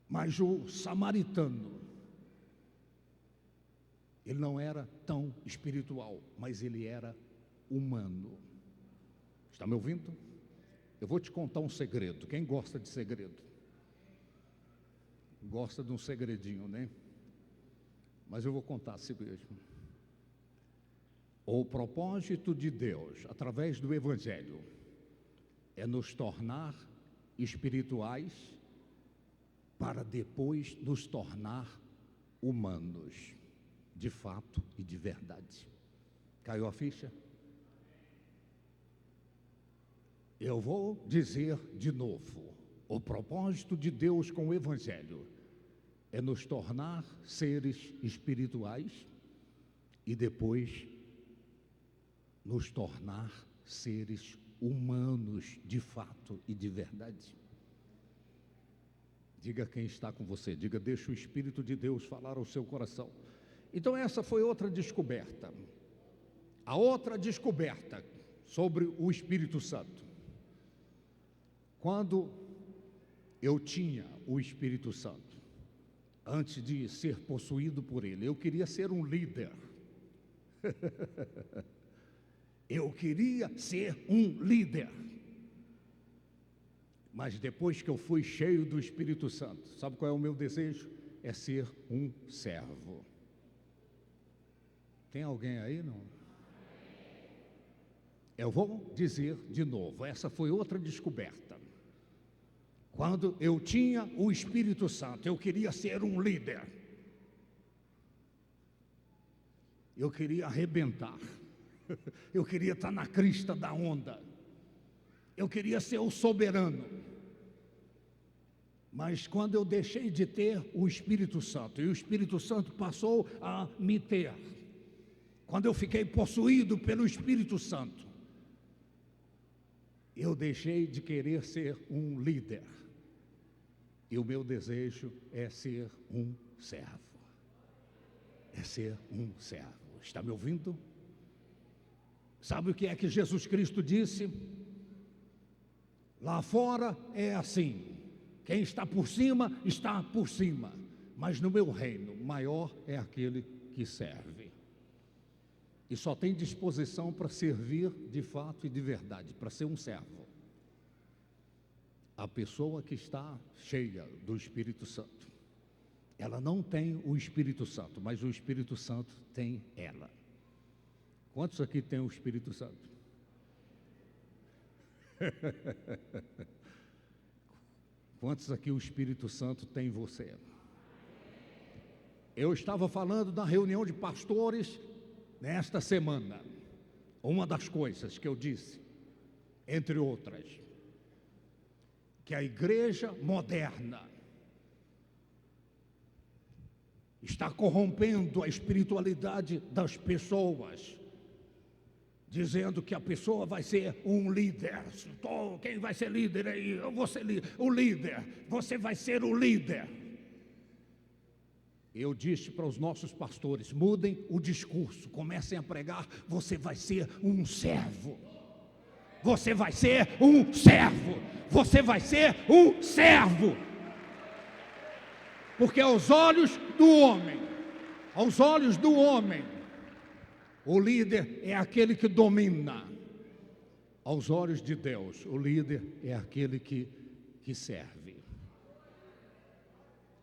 Speaker 1: mas o samaritano, ele não era tão espiritual, mas ele era humano. Está me ouvindo? Eu vou te contar um segredo. Quem gosta de segredo? Gosta de um segredinho, né? Mas eu vou contar assim mesmo. O propósito de Deus, através do Evangelho, é nos tornar espirituais para depois nos tornar humanos, de fato e de verdade. Caiu a ficha? Eu vou dizer de novo: o propósito de Deus com o Evangelho é nos tornar seres espirituais e depois nos tornar seres humanos de fato e de verdade. Diga quem está com você, diga: deixa o Espírito de Deus falar ao seu coração. Então essa foi outra descoberta. A outra descoberta sobre o Espírito Santo. Quando eu tinha o Espírito Santo, antes de ser possuído por ele, eu queria ser um líder. Eu queria ser um líder. Mas depois que eu fui cheio do Espírito Santo, sabe qual é o meu desejo? É ser um servo. Tem alguém aí, não? Eu vou dizer de novo, essa foi outra descoberta. Quando eu tinha o Espírito Santo, eu queria ser um líder. Eu queria arrebentar. Eu queria estar na crista da onda. Eu queria ser o soberano. Mas quando eu deixei de ter o Espírito Santo, e o Espírito Santo passou a me ter, quando eu fiquei possuído pelo Espírito Santo, eu deixei de querer ser um líder, e o meu desejo é ser um servo. É ser um servo. Está me ouvindo? Sabe o que é que Jesus Cristo disse? Lá fora é assim: quem está por cima, está por cima. Mas no meu reino, maior é aquele que serve. E só tem disposição para servir de fato e de verdade, para ser um servo, a pessoa que está cheia do Espírito Santo. Ela não tem o Espírito Santo, mas o Espírito Santo tem ela. Quantos aqui tem o Espírito Santo? Quantos aqui o Espírito Santo tem em você? Eu estava falando na reunião de pastores nesta semana. Uma das coisas que eu disse, entre outras, que a igreja moderna está corrompendo a espiritualidade das pessoas, dizendo que a pessoa vai ser um líder. Quem vai ser líder aí? Eu vou ser o líder. Você vai ser o líder. Eu disse para os nossos pastores: mudem o discurso, comecem a pregar. Você vai ser um servo. Você vai ser um servo. Você vai ser um servo. Porque aos olhos do homem, o líder é aquele que domina. Aos olhos de Deus, o líder é aquele que serve.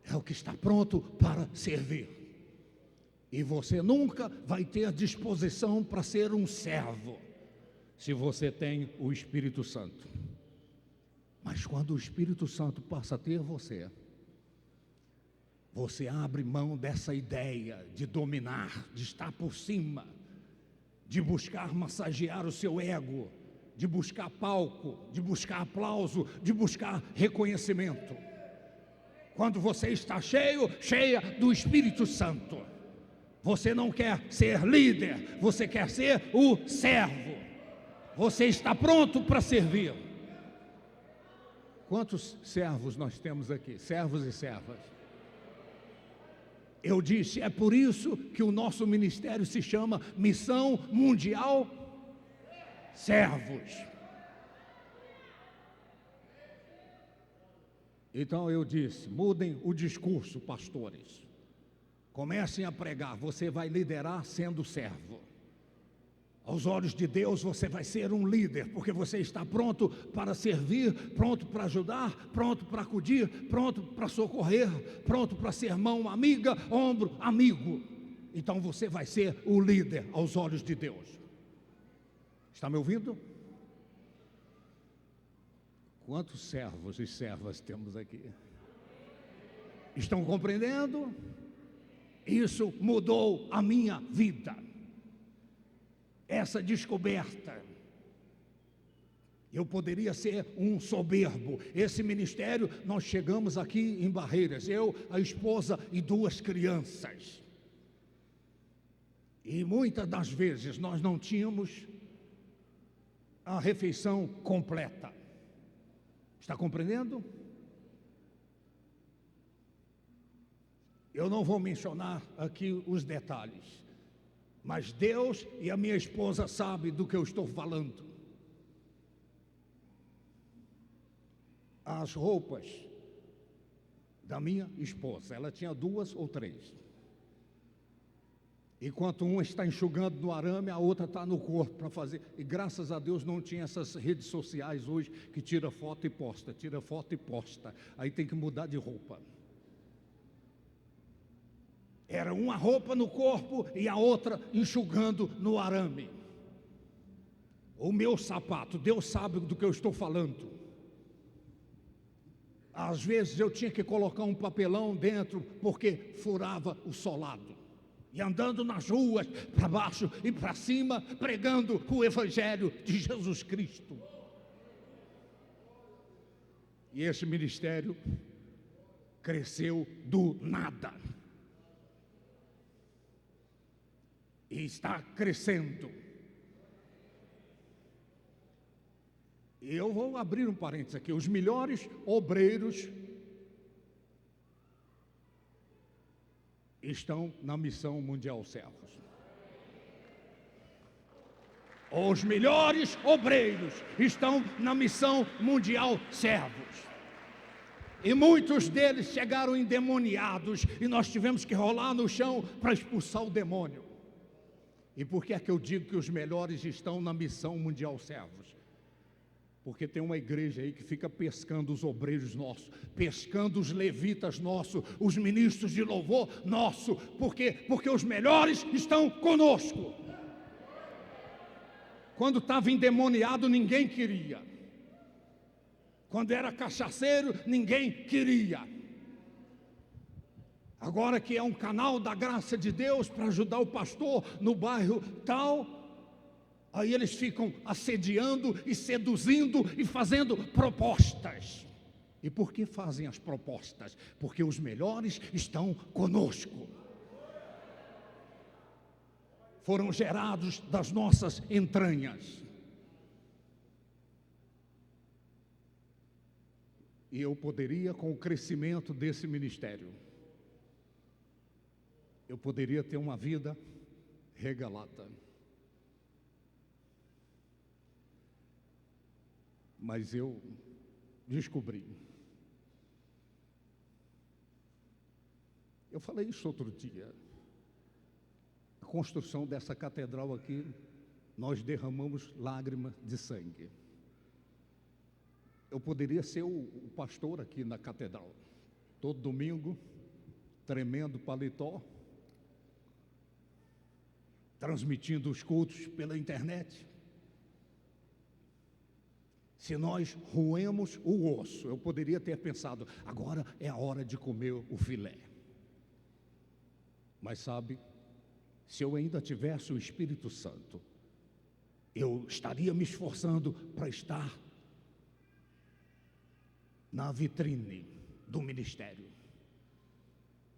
Speaker 1: É o que está pronto para servir. E você nunca vai ter disposição para ser um servo se você tem o Espírito Santo. Mas quando o Espírito Santo passa a ter você abre mão dessa ideia de dominar, de estar por cima, de buscar massagear o seu ego, de buscar palco, de buscar aplauso, de buscar reconhecimento. Quando você está cheia do Espírito Santo, você não quer ser líder, você quer ser o servo. Você está pronto para servir. Quantos servos nós temos aqui? Servos e servas. Eu disse, é por isso que o nosso ministério se chama Missão Mundial Servos. Então eu disse, mudem o discurso, pastores. Comecem a pregar, você vai liderar sendo servo. Aos olhos de Deus você vai ser um líder, porque você está pronto para servir, pronto para ajudar, pronto para acudir, pronto para socorrer, pronto para ser mão amiga, ombro amigo. Então você vai ser o líder aos olhos de Deus. Está me ouvindo? Quantos servos e servas temos aqui? Estão compreendendo? Isso mudou a minha vida. Essa descoberta. Eu poderia ser um soberbo. Esse ministério, nós chegamos aqui em Barreiras, eu, a esposa e 2 crianças. E muitas das vezes nós não tínhamos a refeição completa. Está compreendendo? Eu não vou mencionar aqui os detalhes, mas Deus e a minha esposa sabem do que eu estou falando. As roupas da minha esposa, ela tinha 2 ou 3. Enquanto uma está enxugando no arame, a outra está no corpo para fazer. E graças a Deus não tinha essas redes sociais hoje que tira foto e posta, tira foto e posta. Aí tem que mudar de roupa. Era uma roupa no corpo e a outra enxugando no arame. O meu sapato, Deus sabe do que eu estou falando. Às vezes eu tinha que colocar um papelão dentro porque furava o solado. E andando nas ruas, para baixo e para cima, pregando o Evangelho de Jesus Cristo. E esse ministério cresceu do nada. E está crescendo. E eu vou abrir um parênteses aqui. Os melhores obreiros estão na Missão Mundial Servos. Os melhores obreiros estão na Missão Mundial Servos. E muitos deles chegaram endemoniados e nós tivemos que rolar no chão para expulsar o demônio. E por que é que eu digo que os melhores estão na Missão Mundial Servos? Porque tem uma igreja aí que fica pescando os obreiros nossos, pescando os levitas nossos, os ministros de louvor nosso. Por quê? Porque os melhores estão conosco. Quando estava endemoniado, ninguém queria. Quando era cachaceiro, ninguém queria. Agora que é um canal da graça de Deus para ajudar o pastor no bairro tal, aí eles ficam assediando e seduzindo e fazendo propostas. E por que fazem as propostas? Porque os melhores estão conosco. Foram gerados das nossas entranhas. E eu poderia, com o crescimento desse ministério, eu poderia ter uma vida regalada. Mas eu descobri. Eu falei isso outro dia. A construção dessa catedral aqui, nós derramamos lágrimas de sangue. Eu poderia ser o pastor aqui na catedral, todo domingo, tremendo paletó, transmitindo os cultos pela internet. Se nós roemos o osso, eu poderia ter pensado, agora é a hora de comer o filé. Mas sabe, se eu ainda tivesse o Espírito Santo, eu estaria me esforçando para estar na vitrine do ministério.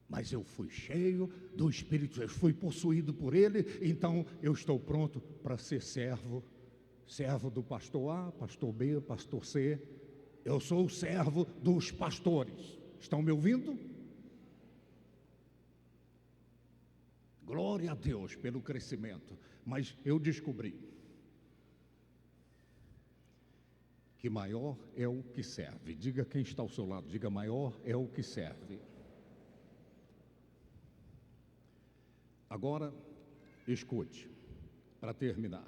Speaker 1: Mas eu fui cheio do Espírito, eu fui possuído por Ele, então eu estou pronto para ser servo do pastor A, pastor B, pastor C. Eu sou o servo dos pastores. Estão me ouvindo? Glória a Deus pelo crescimento. Mas eu descobri que maior é o que serve. Diga quem está ao seu lado, diga: maior é o que serve. Agora, escute, para terminar.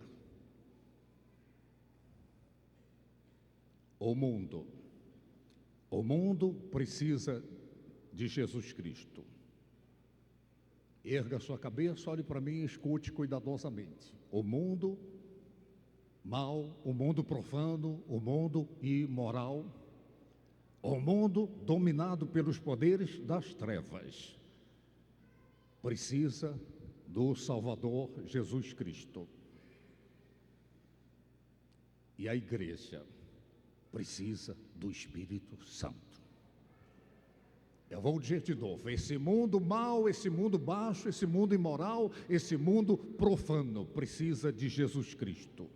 Speaker 1: O mundo precisa de Jesus Cristo. Erga sua cabeça, olhe para mim e escute cuidadosamente. O mundo mau, o mundo profano, o mundo imoral, o mundo dominado pelos poderes das trevas, precisa do Salvador Jesus Cristo. E a igreja precisa do Espírito Santo. Eu vou dizer de novo, esse mundo mau, esse mundo baixo, esse mundo imoral, esse mundo profano precisa de Jesus Cristo.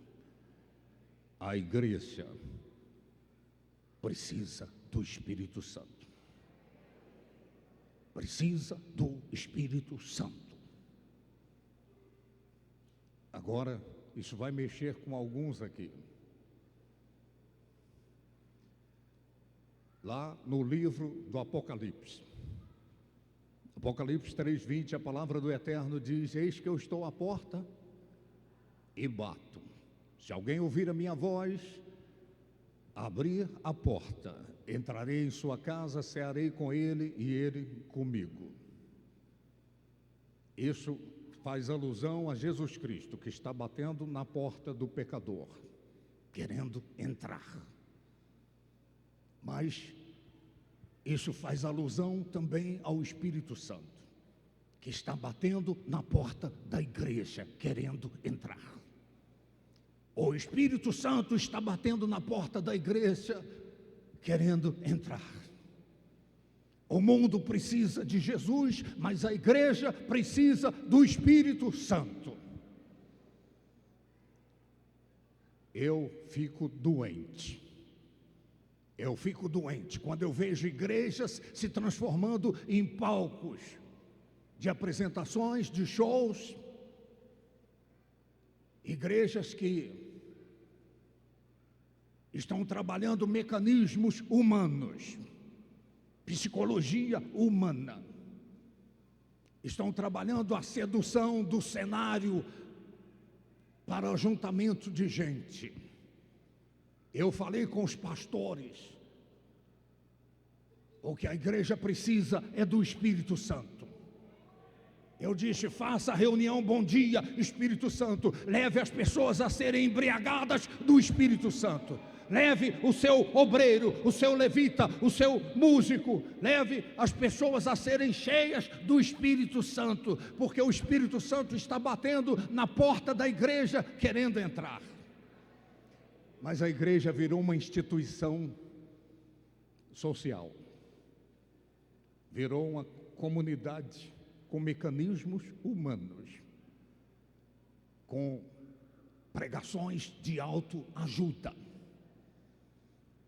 Speaker 1: A igreja precisa do Espírito Santo. Precisa do Espírito Santo. Agora, isso vai mexer com alguns aqui. Lá no livro do Apocalipse, Apocalipse 3:20, a palavra do Eterno diz: eis que eu estou à porta e bato. Se alguém ouvir a minha voz, abrir a porta, entrarei em sua casa, cearei com ele e ele comigo. Isso faz alusão a Jesus Cristo, que está batendo na porta do pecador, querendo entrar. Mas isso faz alusão também ao Espírito Santo, que está batendo na porta da igreja, querendo entrar. O Espírito Santo está batendo na porta da igreja, querendo entrar. O mundo precisa de Jesus, mas a igreja precisa do Espírito Santo. Eu fico doente. Eu fico doente quando eu vejo igrejas se transformando em palcos de apresentações, de shows. Igrejas que estão trabalhando mecanismos humanos, psicologia humana. Estão trabalhando a sedução do cenário para ajuntamento de gente. Eu falei com os pastores. O que a igreja precisa é do Espírito Santo. Eu disse: faça a reunião Bom Dia, Espírito Santo. Leve as pessoas a serem embriagadas do Espírito Santo. Leve o seu obreiro, o seu levita, o seu músico. Leve as pessoas a serem cheias do Espírito Santo, porque o Espírito Santo está batendo na porta da igreja querendo entrar. Mas a igreja virou uma instituição social. Virou uma comunidade com mecanismos humanos, com pregações de autoajuda.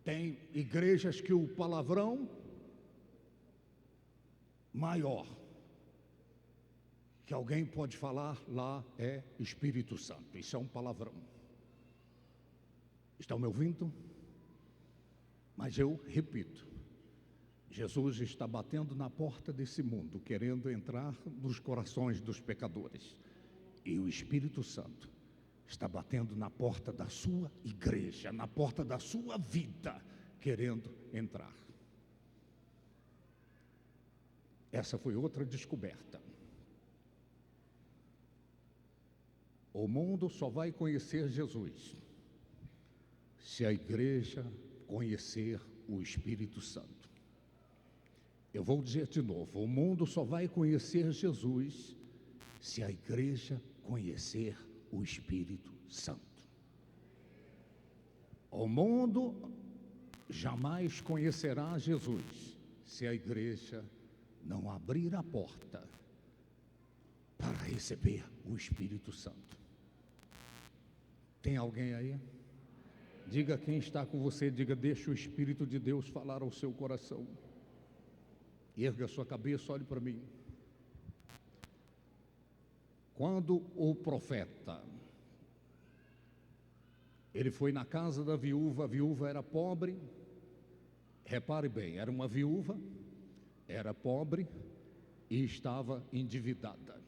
Speaker 1: Tem igrejas que o palavrão maior que alguém pode falar lá é Espírito Santo. Isso é um palavrão. Estão me ouvindo? Mas eu repito, Jesus está batendo na porta desse mundo, querendo entrar nos corações dos pecadores. E o Espírito Santo está batendo na porta da sua igreja, na porta da sua vida, querendo entrar. Essa foi outra descoberta. O mundo só vai conhecer Jesus se a igreja conhecer o Espírito Santo. Eu vou dizer de novo: o mundo só vai conhecer Jesus se a igreja conhecer o Espírito Santo. O mundo jamais conhecerá Jesus se a igreja não abrir a porta para receber o Espírito Santo. Tem alguém aí? Diga quem está com você, diga: deixa o Espírito de Deus falar ao seu coração. Erga a sua cabeça, olhe para mim. Quando o profeta, ele foi na casa da viúva, a viúva era pobre, repare bem, era uma viúva, era pobre e estava endividada,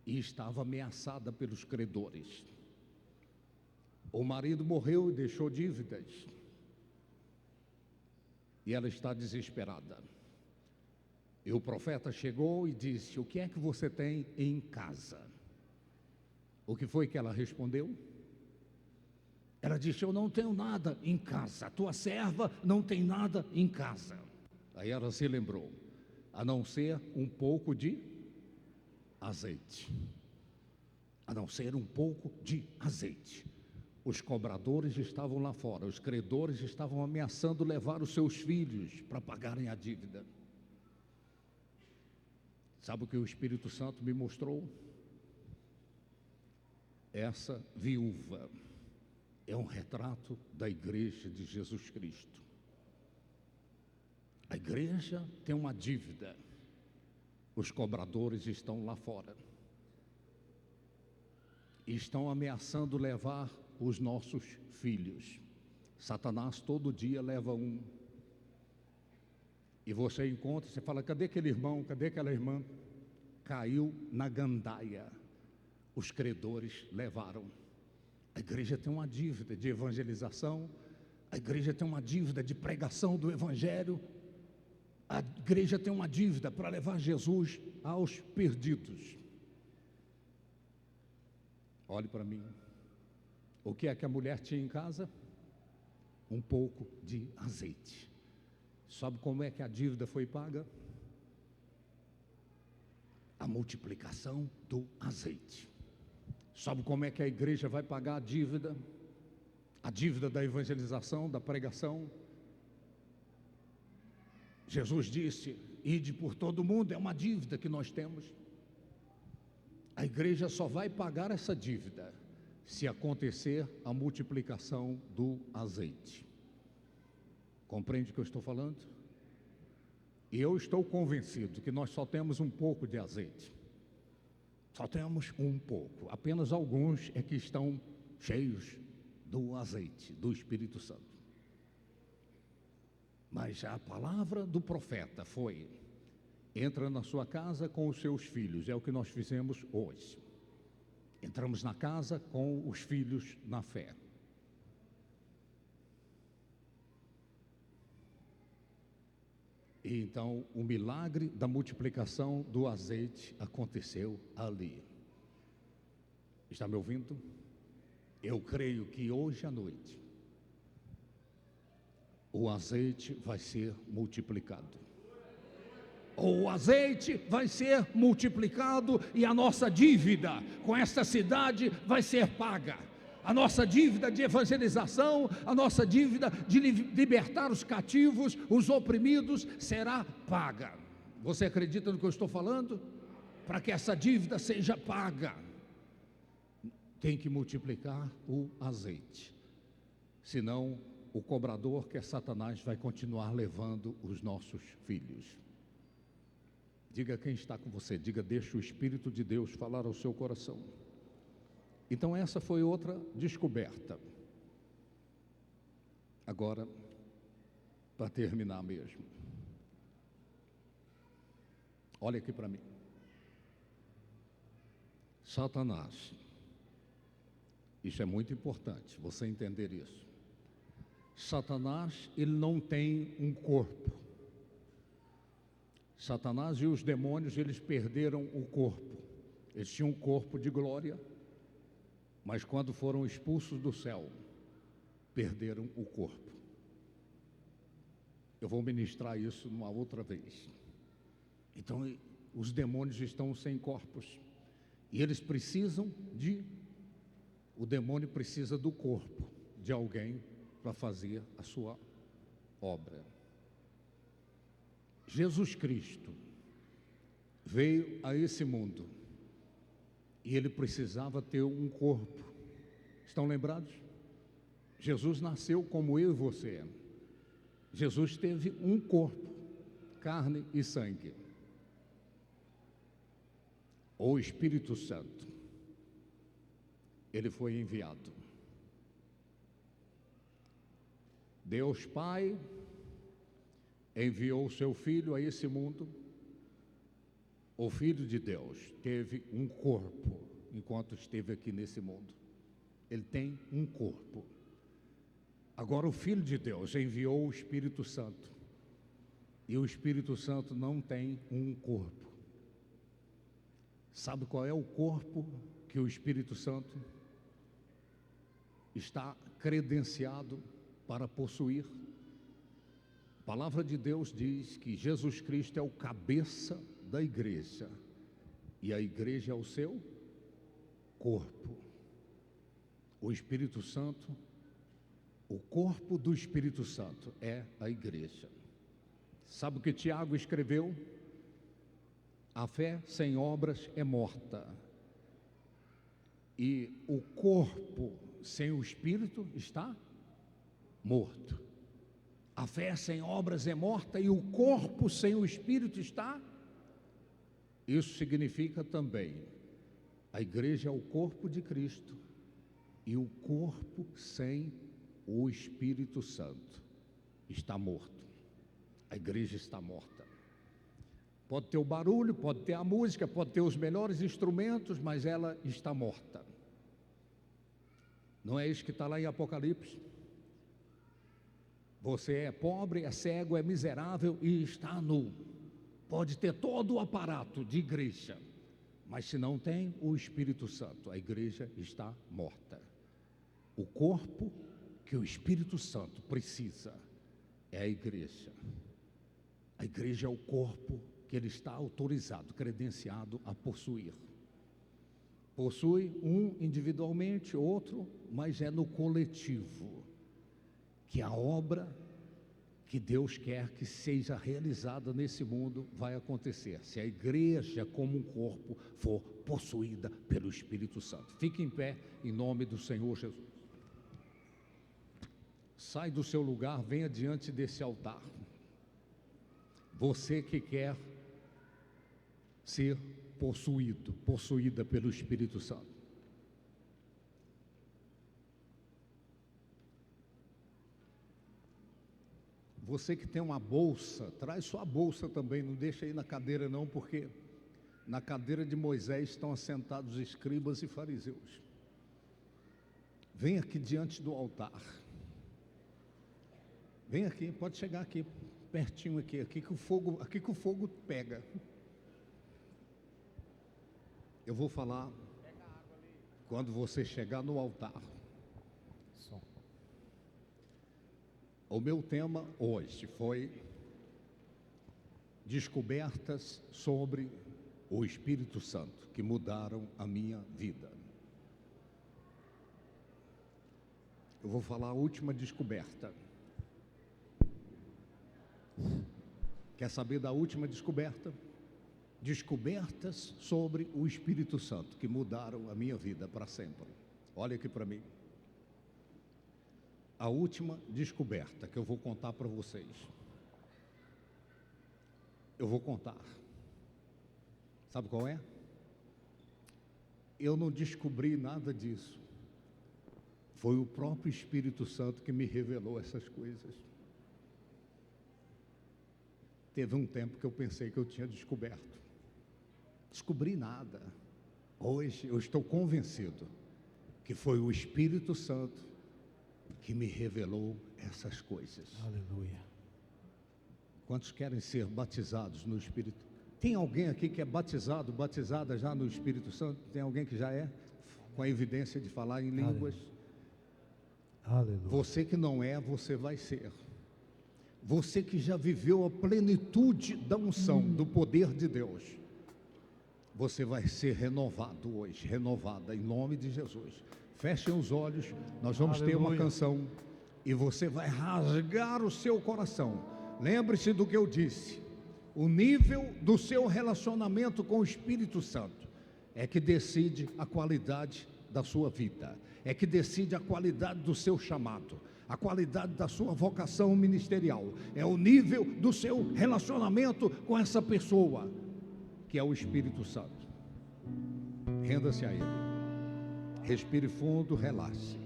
Speaker 1: e estava ameaçada pelos credores. O marido morreu e deixou dívidas, e ela está desesperada. E o profeta chegou e disse: o que é que você tem em casa? O que foi que ela respondeu? Ela disse: eu não tenho nada em casa, a tua serva não tem nada em casa. Aí ela se lembrou: a não ser um pouco de azeite. A não ser um pouco de azeite. Os cobradores estavam lá fora, os credores estavam ameaçando levar os seus filhos para pagarem a dívida. Sabe o que o Espírito Santo me mostrou? Essa viúva é um retrato da igreja de Jesus Cristo. A igreja tem uma dívida, os cobradores estão lá fora e estão ameaçando levar os nossos filhos. Satanás todo dia leva um. E você encontra, você fala: cadê aquele irmão, cadê aquela irmã? Caiu na gandaia. Os credores levaram. A igreja tem uma dívida de evangelização, a igreja tem uma dívida de pregação do evangelho, a igreja tem uma dívida para levar Jesus aos perdidos. Olhe para mim. O que é que a mulher tinha em casa? Um pouco de azeite. Sabe como é que a dívida foi paga? A multiplicação do azeite. Sabe como é que a igreja vai pagar a dívida? A dívida da evangelização, da pregação? Jesus disse: ide por todo mundo, é uma dívida que nós temos. A igreja só vai pagar essa dívida se acontecer a multiplicação do azeite. Compreende o que eu estou falando? E eu estou convencido que nós só temos um pouco de azeite. Só temos um pouco. Apenas alguns é que estão cheios do azeite, do Espírito Santo. Mas a palavra do profeta foi: entra na sua casa com os seus filhos. É o que nós fizemos hoje. Entramos na casa com os filhos na fé. E então o milagre da multiplicação do azeite aconteceu ali. Está me ouvindo? Eu creio que hoje à noite o azeite vai ser multiplicado. O azeite vai ser multiplicado e a nossa dívida com esta cidade vai ser paga. A nossa dívida de evangelização, a nossa dívida de libertar os cativos, os oprimidos, será paga. Você acredita no que eu estou falando? Para que essa dívida seja paga, tem que multiplicar o azeite. Senão, o cobrador, que é Satanás, vai continuar levando os nossos filhos. Diga quem está com você, diga: deixa o Espírito de Deus falar ao seu coração. Então essa foi outra descoberta. Agora, para terminar mesmo, olha aqui para mim. Satanás, isso é muito importante, você entender isso. Satanás, ele não tem um corpo. Satanás e os demônios, eles perderam o corpo. Eles tinham um corpo de glória, mas quando foram expulsos do céu, perderam o corpo. Eu vou ministrar isso uma outra vez. Então, os demônios estão sem corpos, e eles precisam o demônio precisa do corpo de alguém para fazer a sua obra. Jesus Cristo veio a esse mundo e ele precisava ter um corpo. Estão lembrados? Jesus nasceu como eu e você. Jesus teve um corpo, carne e sangue. O Espírito Santo, ele foi enviado. Deus Pai enviou o seu Filho a esse mundo. O Filho de Deus teve um corpo enquanto esteve aqui nesse mundo. Ele tem um corpo. Agora o Filho de Deus enviou o Espírito Santo. E o Espírito Santo não tem um corpo. Sabe qual é o corpo que o Espírito Santo está credenciado para possuir? A palavra de Deus diz que Jesus Cristo é o cabeça da igreja, e a igreja é o seu corpo. O Espírito Santo, o corpo do Espírito Santo é a igreja. Sabe o que Tiago escreveu? A fé sem obras é morta, e o corpo sem o Espírito está morto. A fé sem obras é morta e o corpo sem o Espírito está. Isso significa também, a igreja é o corpo de Cristo, e o corpo sem o Espírito Santo está morto. A igreja está morta. Pode ter o barulho, pode ter a música, pode ter os melhores instrumentos, mas ela está morta. Não é isso que está lá em Apocalipse? Você é pobre, é cego, é miserável e está nu. Pode ter todo o aparato de igreja, mas se não tem o Espírito Santo, a igreja está morta. O corpo que o Espírito Santo precisa é a igreja. A igreja é o corpo que ele está autorizado, credenciado a possuir. Possui um individualmente, outro, mas é no coletivo que a obra que Deus quer que seja realizada nesse mundo vai acontecer, se a igreja como um corpo for possuída pelo Espírito Santo. Fique em pé em nome do Senhor Jesus. Sai do seu lugar, venha diante desse altar. Você que quer ser possuída pelo Espírito Santo. Você que tem uma bolsa, traz sua bolsa também, não deixa aí na cadeira não, porque na cadeira de Moisés estão assentados escribas e fariseus. Vem aqui diante do altar. Vem aqui, pode chegar aqui, pertinho aqui que o fogo pega. Eu vou falar quando você chegar no altar. O meu tema hoje foi descobertas sobre o Espírito Santo que mudaram a minha vida. Eu vou falar a última descoberta. Quer saber da última descoberta? Descobertas sobre o Espírito Santo que mudaram a minha vida para sempre. Olha aqui para mim. A última descoberta que eu vou contar para vocês. Eu vou contar. Sabe qual é? Eu não descobri nada disso. Foi o próprio Espírito Santo que me revelou essas coisas. Teve um tempo que eu pensei que eu tinha descoberto. Descobri nada. Hoje eu estou convencido que foi o Espírito Santo que me revelou essas coisas.
Speaker 3: Aleluia.
Speaker 1: Quantos querem ser batizados no Espírito? Tem alguém aqui que é batizada já no Espírito Santo? Tem alguém que já é? Com a evidência de falar em línguas?
Speaker 3: Aleluia.
Speaker 1: Você que não é, você vai ser. Você que já viveu a plenitude da unção, do poder de Deus, você vai ser renovado hoje, renovada em nome de Jesus. Fechem os olhos, nós vamos ter uma canção e você vai rasgar o seu coração. Lembre-se do que eu disse, o nível do seu relacionamento com o Espírito Santo é que decide a qualidade da sua vida, é que decide a qualidade do seu chamado, a qualidade da sua vocação ministerial, é o nível do seu relacionamento com essa pessoa, que é o Espírito Santo. Renda-se a Ele. Respire fundo, relaxe.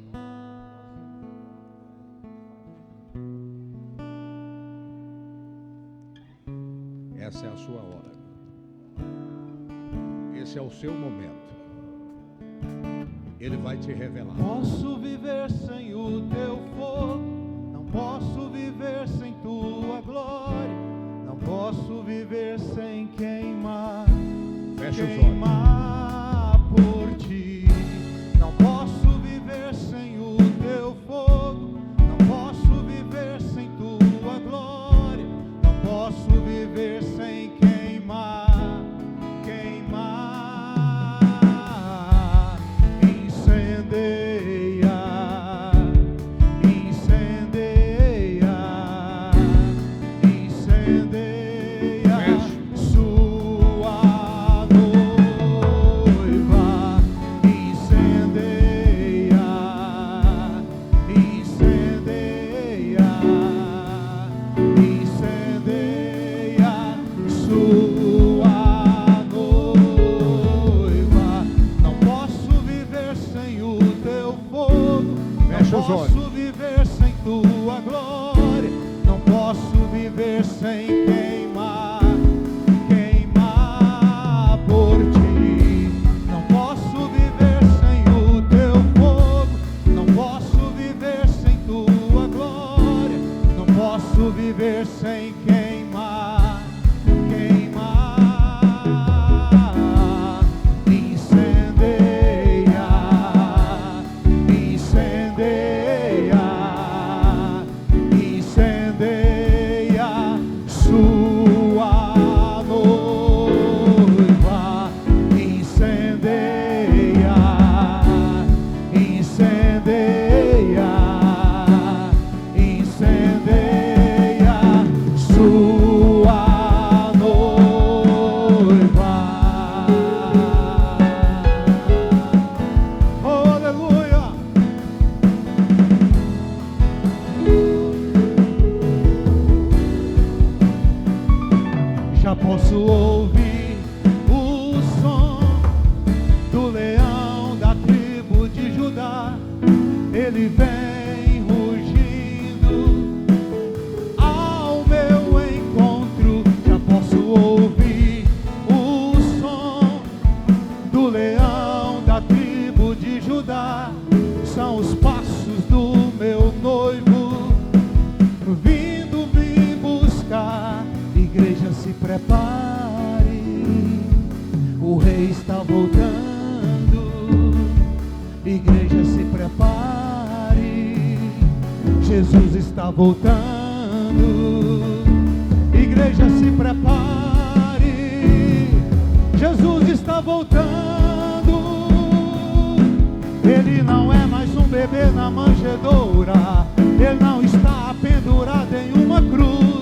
Speaker 1: Essa é a sua hora. Esse é o seu momento. Ele vai te revelar.
Speaker 3: Posso viver sem o teu fogo, não posso viver sem tua glória, não posso viver sem queimar.
Speaker 1: Fecha os olhos.
Speaker 3: Queimar por ti. Não posso viver sem o teu fogo, não posso viver sem tua glória, não posso viver sem queimar, queimar. Incendeia, incendeia, incendeia sua noiva, incendeia, incendeia, incendeia sua noiva. Não posso viver sem o teu fogo,
Speaker 1: Fecha
Speaker 3: não
Speaker 1: os olhos.
Speaker 3: posso viver sem tua glória, não posso viver sem queimar, queimar por ti. Não posso viver sem o teu fogo, não posso viver sem tua glória, não posso viver sem queimar, queimar. Incendeia, incendeia, incendeia sua ele vem rugindo ao meu encontro. Já posso ouvir o som do leão da tribo de Judá. São os passos do meu noivo vindo me buscar. Igreja, se prepare, o rei está voltando. Igreja, se prepare, Jesus está voltando. Igreja, se prepare, Jesus está voltando. Ele não é mais um bebê na manjedoura, ele não está pendurado em uma cruz.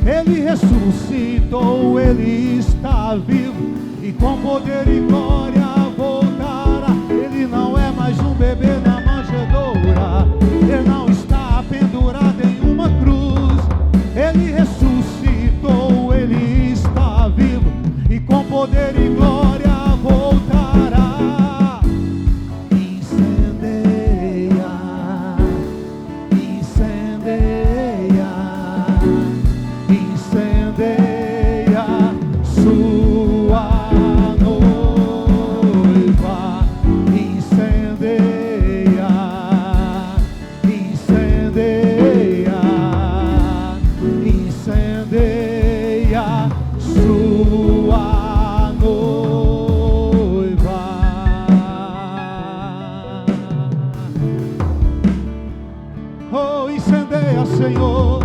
Speaker 3: Ele ressuscitou, ele está vivo e com poder e glória voltará. Ele não é mais um bebê na manjedoura, ele não está pendurado em uma cruz. Ele ressuscitou, ele está vivo e com poder e glória voltará. Incendeia, incendeia, incendeia sua noiva. Incendeia, incendeia, incendeia sua noiva. Oh, incendeia, Senhor,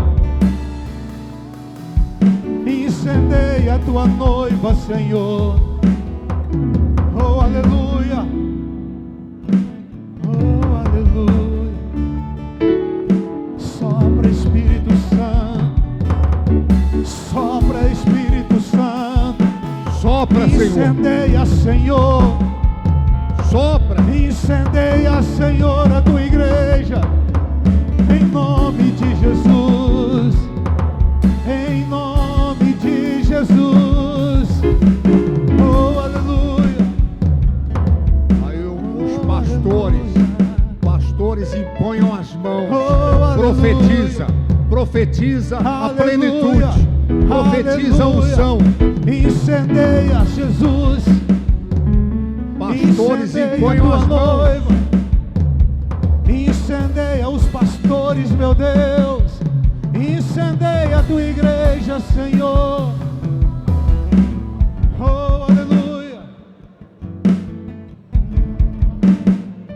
Speaker 3: incendeia a tua noiva, Senhor. Oh, aleluia. Oh, aleluia. Sopra, Espírito Santo. Sopra, Espírito Santo.
Speaker 1: Sopra, Senhor.
Speaker 3: Incendeia, Senhor.
Speaker 1: Sopra.
Speaker 3: Incendeia, Senhor, a tua igreja. Em nome de Jesus. Em nome de Jesus. Oh, aleluia.
Speaker 1: Aí os pastores imponham as mãos.
Speaker 3: Oh,
Speaker 1: Profetiza. Profetiza a
Speaker 3: Aleluia.
Speaker 1: plenitude. Profetiza a
Speaker 3: Aleluia.
Speaker 1: unção.
Speaker 3: Incendeia, Jesus.
Speaker 1: Pastores
Speaker 3: Incendeia
Speaker 1: imponham
Speaker 3: tua
Speaker 1: as mãos.
Speaker 3: noiva. Incendeia os pastores, meu Deus. Incendeia a tua igreja, Senhor. Oh, aleluia.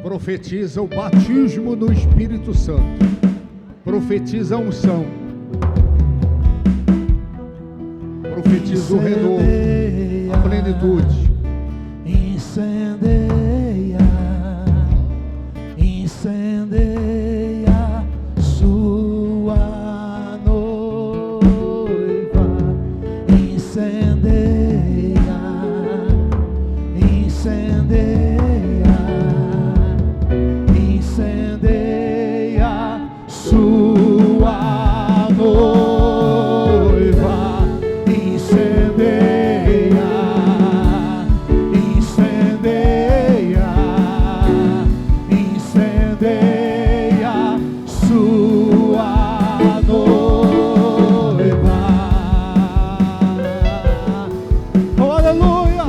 Speaker 1: Profetiza o batismo no Espírito Santo. Profetiza a unção. Profetiza o renovo, a plenitude.
Speaker 3: Incendeia, incendeia sua noiva. Incendeia, incendeia, incendeia sua noiva. Incendeia, incendeia, incendeia sua noiva. Oh, aleluia.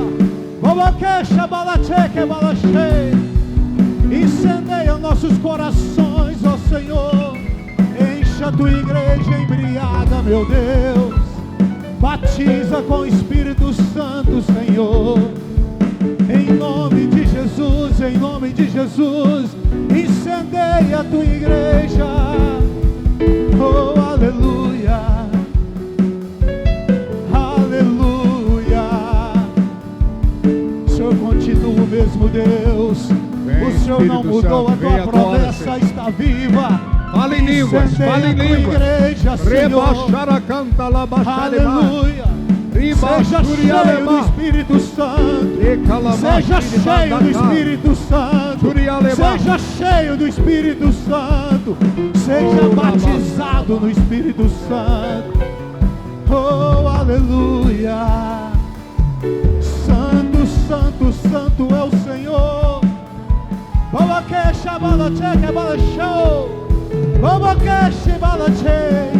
Speaker 3: Babaquecha, balacheque, balache. Incendeia nossos corações, ó Senhor. Encha a tua igreja embriagada, meu Deus. Batiza com o Espírito Santo, Senhor. Em nome de Jesus, em nome de Jesus. Incendeia a tua igreja. Oh, aleluia. Aleluia. O Senhor continua o mesmo Deus.
Speaker 1: Vem,
Speaker 3: O Senhor não
Speaker 1: Espírito
Speaker 3: mudou,
Speaker 1: Santo,
Speaker 3: a
Speaker 1: vem
Speaker 3: tua
Speaker 1: agora,
Speaker 3: promessa
Speaker 1: Senhor.
Speaker 3: está viva.
Speaker 1: Fala em línguas,
Speaker 3: Incendeia
Speaker 1: fala em
Speaker 3: a tua
Speaker 1: línguas.
Speaker 3: igreja, Senhor.
Speaker 1: Rebaixaracanta, labaxareba.
Speaker 3: Aleluia. Seja cheio do Espírito Santo. Seja cheio do Espírito Santo. Seja cheio do Espírito Santo. Seja batizado no Espírito Santo. Oh, aleluia. Santo, santo, santo é o Senhor. Babaquecha, balacheca, balachou. Babaquecha, balachei.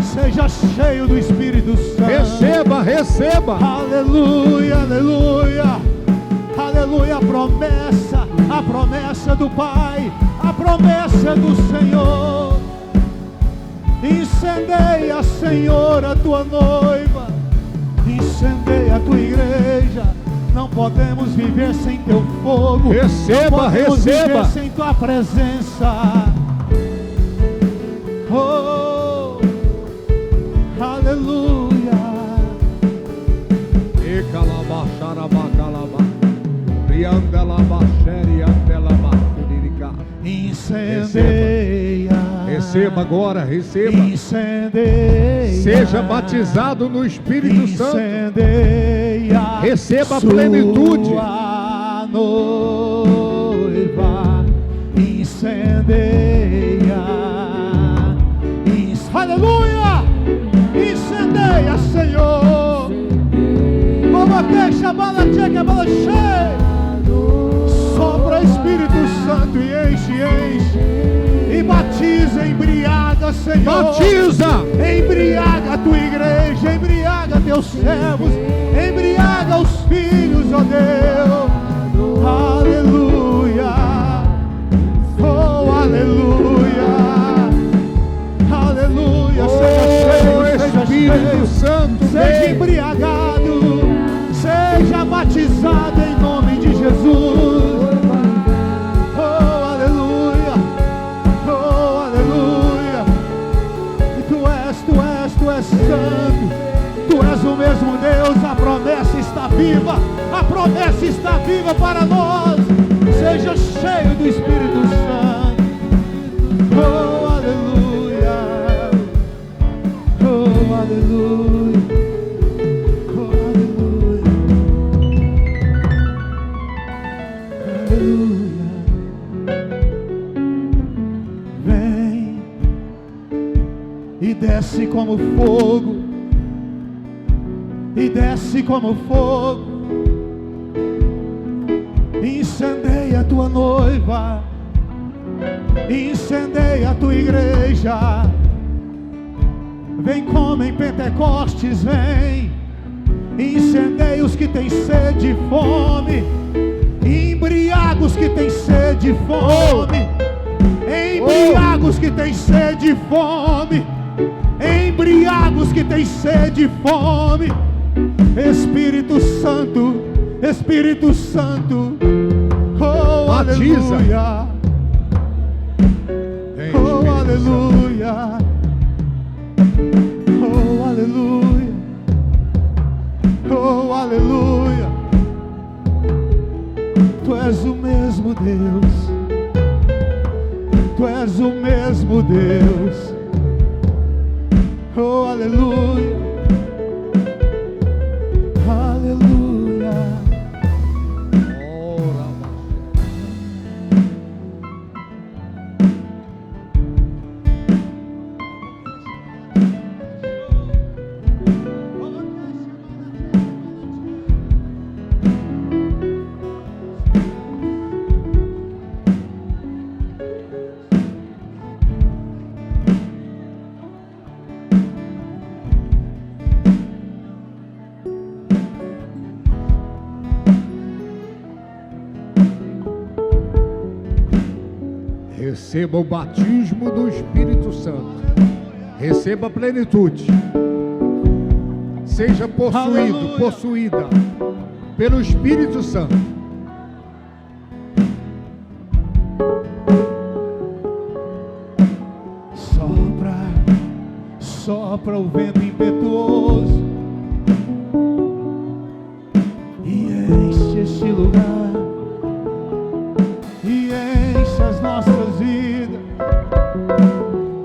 Speaker 3: Seja cheio do Espírito Santo.
Speaker 1: Receba, receba.
Speaker 3: Aleluia, aleluia. Aleluia, a promessa do Pai, a promessa do Senhor. Incendeia, Senhor, a tua noiva. Incendeia a tua igreja. Não podemos viver sem teu fogo.
Speaker 1: Receba,
Speaker 3: não podemos
Speaker 1: receba.
Speaker 3: viver sem tua presença. Oh, aleluia.
Speaker 1: E calabacharabacalaba. Riandalabaxeri, andelabachiririca.
Speaker 3: Incendeia.
Speaker 1: Receba agora, receba.
Speaker 3: Incendeia.
Speaker 1: Seja batizado no Espírito Santo.
Speaker 3: Incendeia.
Speaker 1: Receba a plenitude.
Speaker 3: Sua noiva. Incendeia. Aleluia. Incendeia, Senhor. Babaquecha, balacheca, balachei. Sopra, Espírito Santo, e enche. E batiza, embriaga, Senhor.
Speaker 1: Batiza.
Speaker 3: Embriaga a tua igreja, embriaga teus servos, embriaga os filhos, ó Deus. Aleluia. Oh, aleluia. Aleluia. Seja cheio,
Speaker 1: Espírito Santo,
Speaker 3: seja
Speaker 1: vem.
Speaker 3: embriagado, seja batizado em nome de Jesus. Tu és santo, tu és o mesmo Deus, a promessa está viva, a promessa está viva para nós. Seja cheio do Espírito Santo. Oh, aleluia. Oh, aleluia. Oh, aleluia. Aleluia. Vem e desce como fogo, e desce como fogo. Incendeia a tua noiva, incendeia a tua igreja. Vem como em Pentecostes, vem. Incendeia os que têm sede e fome, embriaga os que têm sede e fome, embriaga os que têm sede e fome, embriaga os que têm sede e fome. Espírito Santo, Espírito Santo, oh,
Speaker 1: batiza.
Speaker 3: Aleluia. Oh, aleluia. Oh, aleluia. Oh, aleluia. Tu és o mesmo Deus. Tu és o mesmo Deus. Oh, aleluia. Aleluia.
Speaker 1: Receba o batismo do Espírito Santo. Receba a plenitude. Seja possuído,
Speaker 3: Aleluia.
Speaker 1: possuída pelo Espírito Santo.
Speaker 3: Sopra, sopra o vento impetuoso e enche este lugar. As nossas vidas,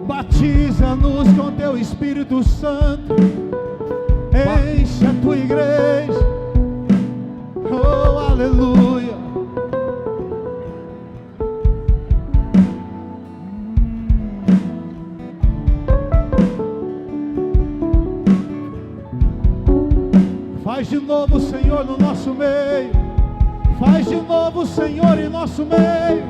Speaker 3: batiza-nos com teu Espírito Santo, enche a tua igreja, oh, aleluia. Faz de novo, Senhor, no nosso meio. Faz de novo, Senhor, em nosso meio.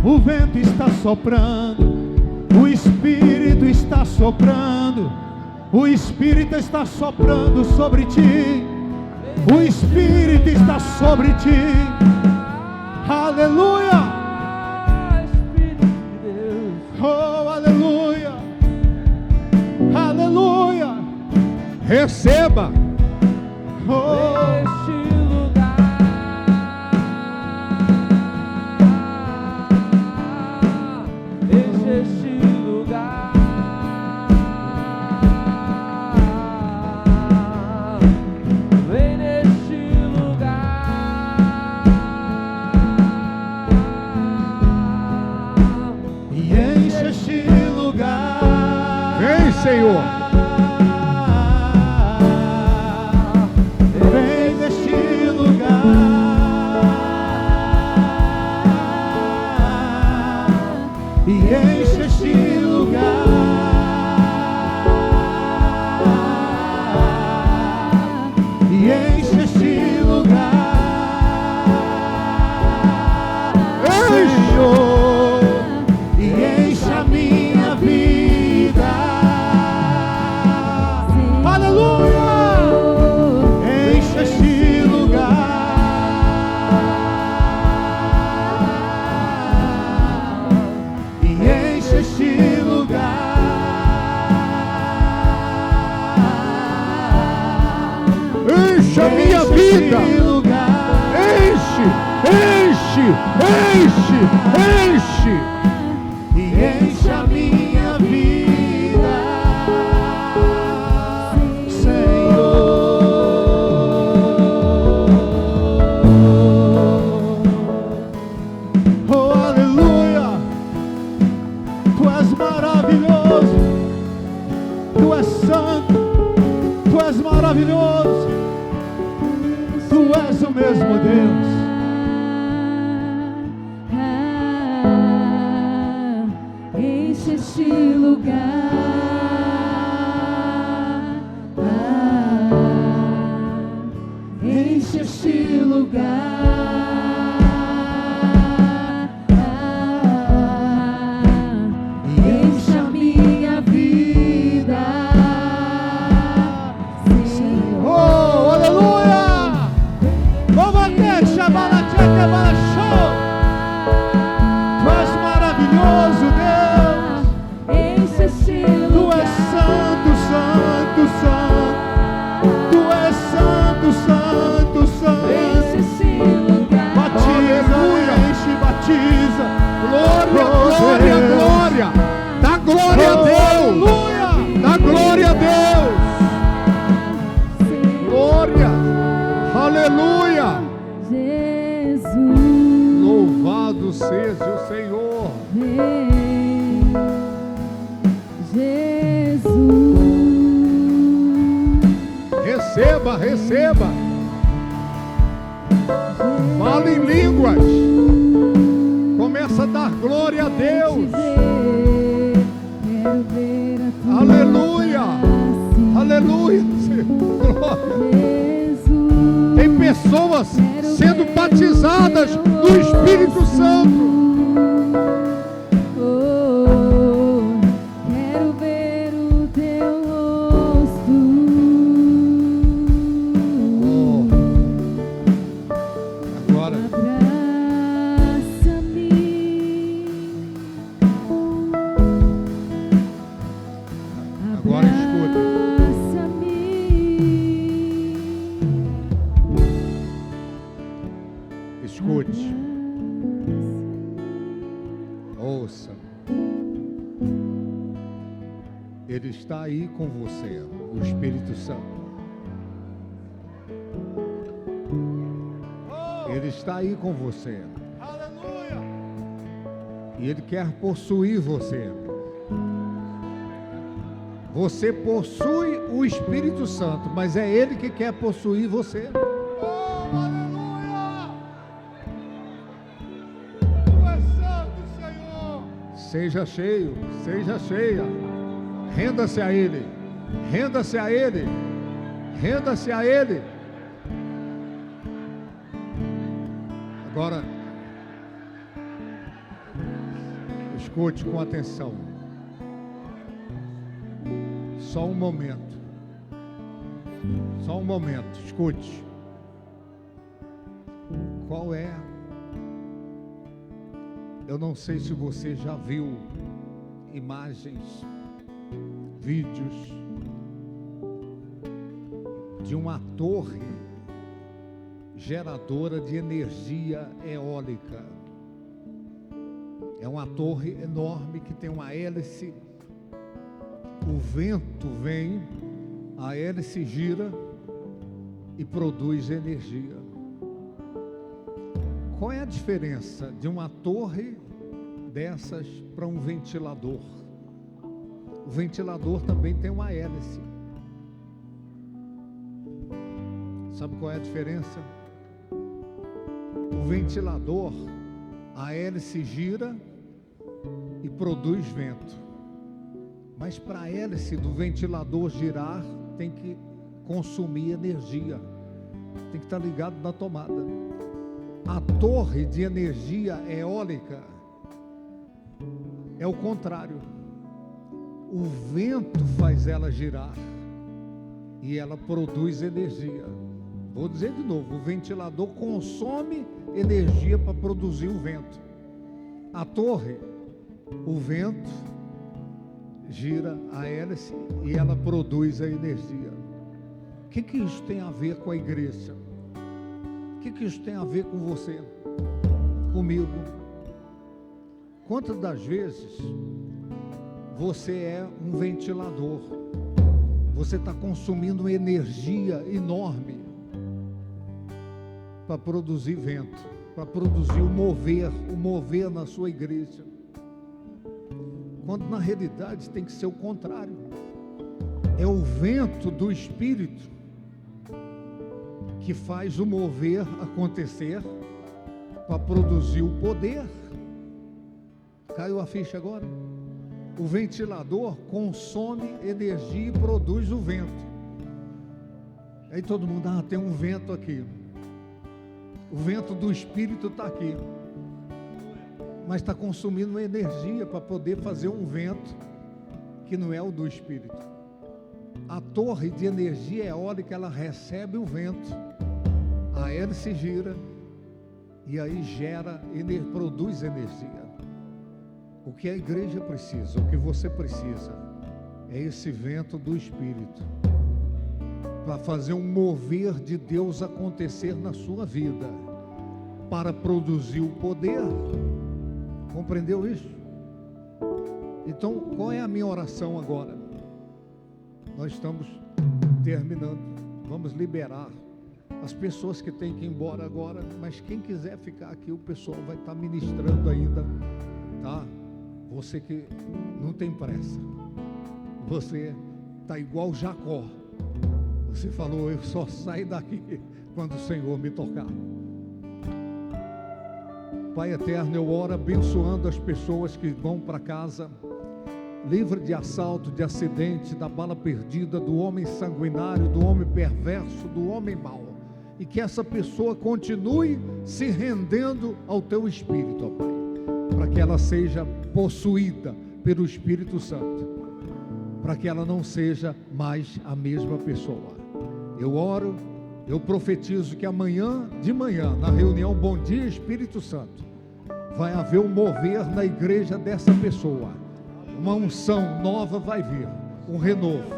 Speaker 3: O vento está soprando, o Espírito está soprando, o Espírito está soprando sobre ti, o Espírito está sobre ti. Aleluia! Oh, aleluia! Aleluia!
Speaker 1: Receba!
Speaker 3: Oh,
Speaker 1: Senhor,
Speaker 3: vem neste lugar e enche este lugar, e enche este lugar, Senhor, e enche a minha vida. Enche este lugar e enche este lugar.
Speaker 1: Enche a minha vida. Enche, enche, enche, enche.
Speaker 3: E enche a minha vida, Senhor. Oh, aleluia. Tu és maravilhoso, tu és santo, tu és maravilhoso, tu és o mesmo Deus.
Speaker 4: Enche este lugar, enche este lugar, e enche a minha vida, Senhor.
Speaker 3: Oh, aleluia! Vamos até chamar a tcheca para show. Tu és maravilhoso, Deus.
Speaker 4: Enche este
Speaker 3: Tu
Speaker 4: lugar,
Speaker 3: és santo, santo, santo. Tu és santo, santo,
Speaker 4: enche
Speaker 3: santo.
Speaker 4: este lugar,
Speaker 3: Batiza, enche, batiza.
Speaker 1: Glória, glória, glória. Dá glória a Deus.
Speaker 3: Aleluia!
Speaker 1: Dá glória a Deus.
Speaker 4: Senhor
Speaker 1: Glória. Aleluia.
Speaker 4: Jesus.
Speaker 1: Louvado seja o Senhor.
Speaker 4: Vem, Jesus.
Speaker 1: Receba, receba. Fala em línguas. Começa a dar glória a Deus.
Speaker 4: Quero ver a tua
Speaker 1: Aleluia.
Speaker 4: face,
Speaker 1: Aleluia. Glória.
Speaker 4: Jesus.
Speaker 1: Tem pessoas sendo batizadas no Espírito Santo.
Speaker 4: Oh, quero ver o teu rosto.
Speaker 1: Agora,
Speaker 4: Abraça-me.
Speaker 1: agora escuta.
Speaker 4: Abraça-me.
Speaker 1: Escute. Ouça. Ele está aí com você, o Espírito Santo. Ele está aí com você.
Speaker 3: Aleluia!
Speaker 1: E Ele quer possuir você. Você possui o Espírito Santo, mas é Ele que quer possuir você.
Speaker 3: Oh, aleluia! Tu és santo, Senhor.
Speaker 1: Seja cheio, seja cheia. Renda-se a Ele. Renda-se a Ele. Renda-se a Ele. Agora, escute com atenção. Só um momento. Só um momento, escute. Qual é? Eu não sei se você já viu imagens, vídeos de uma torre geradora de energia eólica. É uma torre enorme que tem uma hélice. O vento vem, a hélice gira e produz energia. Qual é a diferença de uma torre dessas para um ventilador? O ventilador também tem uma hélice. Sabe qual é a diferença? O ventilador, a hélice gira e produz vento. Mas para a hélice do ventilador girar, tem que consumir energia. Tem que estar ligado na tomada. A torre de energia eólica é o contrário. O vento faz ela girar e ela produz energia. Vou dizer de novo, o ventilador consome energia para produzir o vento. A torre, o vento gira a hélice e ela produz a energia. O que isso tem a ver com a igreja? O que isso tem a ver com você? Comigo? Quantas das vezes você é um ventilador? Você está consumindo energia enorme para produzir vento, para produzir o mover na sua igreja. Quando na realidade tem que ser o contrário. É o vento do Espírito que faz o mover acontecer para produzir o poder. Caiu a ficha agora? O ventilador consome energia e produz o vento. Aí todo mundo, tem um vento aqui. O vento do Espírito está aqui. Mas está consumindo energia para poder fazer um vento que não é o do Espírito. A torre de energia eólica, ela recebe o vento, a hélice gira e aí produz energia. O que a igreja precisa, o que você precisa, é esse vento do Espírito para fazer um mover de Deus acontecer na sua vida, para produzir o poder. Compreendeu isso? Então, qual é a minha oração agora? Nós estamos terminando. Vamos liberar as pessoas que têm que ir embora agora, mas quem quiser ficar aqui, o pessoal vai estar ministrando ainda, tá? Você que não tem pressa, você está igual Jacó. Você falou, eu só saio daqui quando o Senhor me tocar. Pai eterno, eu oro abençoando as pessoas que vão para casa, livre de assalto, de acidente, da bala perdida, do homem sanguinário, do homem perverso, do homem mau, e que essa pessoa continue se rendendo ao teu Espírito, ó Pai, para que ela seja possuída pelo Espírito Santo, para que ela não seja mais a mesma pessoa. Eu oro, eu profetizo que amanhã de manhã, na reunião Bom Dia Espírito Santo, vai haver um mover na igreja dessa pessoa. Uma unção nova vai vir, um renovo,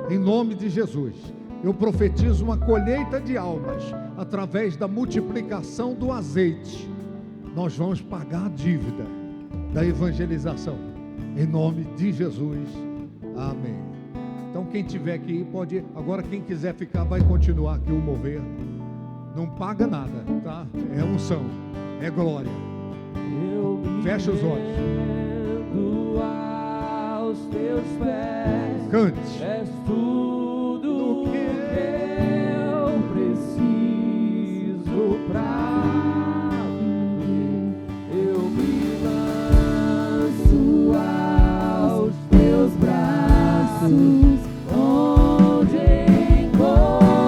Speaker 1: em nome de Jesus. Eu profetizo uma colheita de almas, através da multiplicação do azeite. Nós vamos pagar a dívida da evangelização, em nome de Jesus, amém. Então quem tiver que ir, pode ir. Agora quem quiser ficar, vai continuar aqui o mover. Não paga nada, tá? É unção, é glória. Fecha os olhos.
Speaker 5: Aos teus pés,
Speaker 1: Cante.
Speaker 5: és tudo o que eu preciso pra viver. Eu me lanço aos teus braços, onde encontro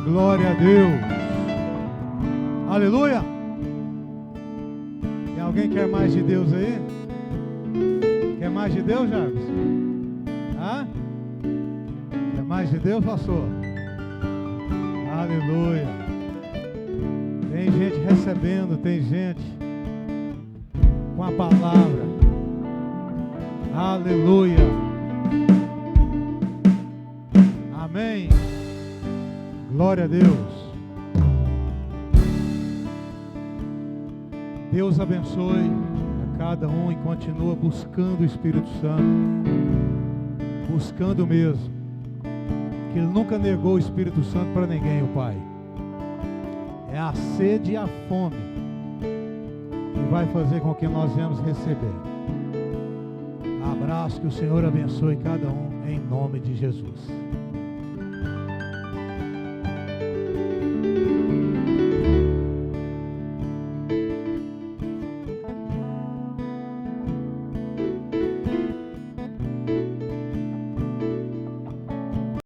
Speaker 3: Glória a Deus. Aleluia. Tem alguém que quer mais de Deus aí? Quer mais de Deus, Jarvis? Hã? Quer mais de Deus, pastor? Aleluia. Tem gente recebendo, tem gente com a palavra. Aleluia. Amém. Glória a Deus. Deus abençoe a cada um e continua buscando o Espírito Santo. Buscando mesmo. Que Ele nunca negou o Espírito Santo para ninguém, o Pai. É a sede e a fome que vai fazer com que nós venhamos receber. Abraço, que o Senhor abençoe cada um em nome de Jesus.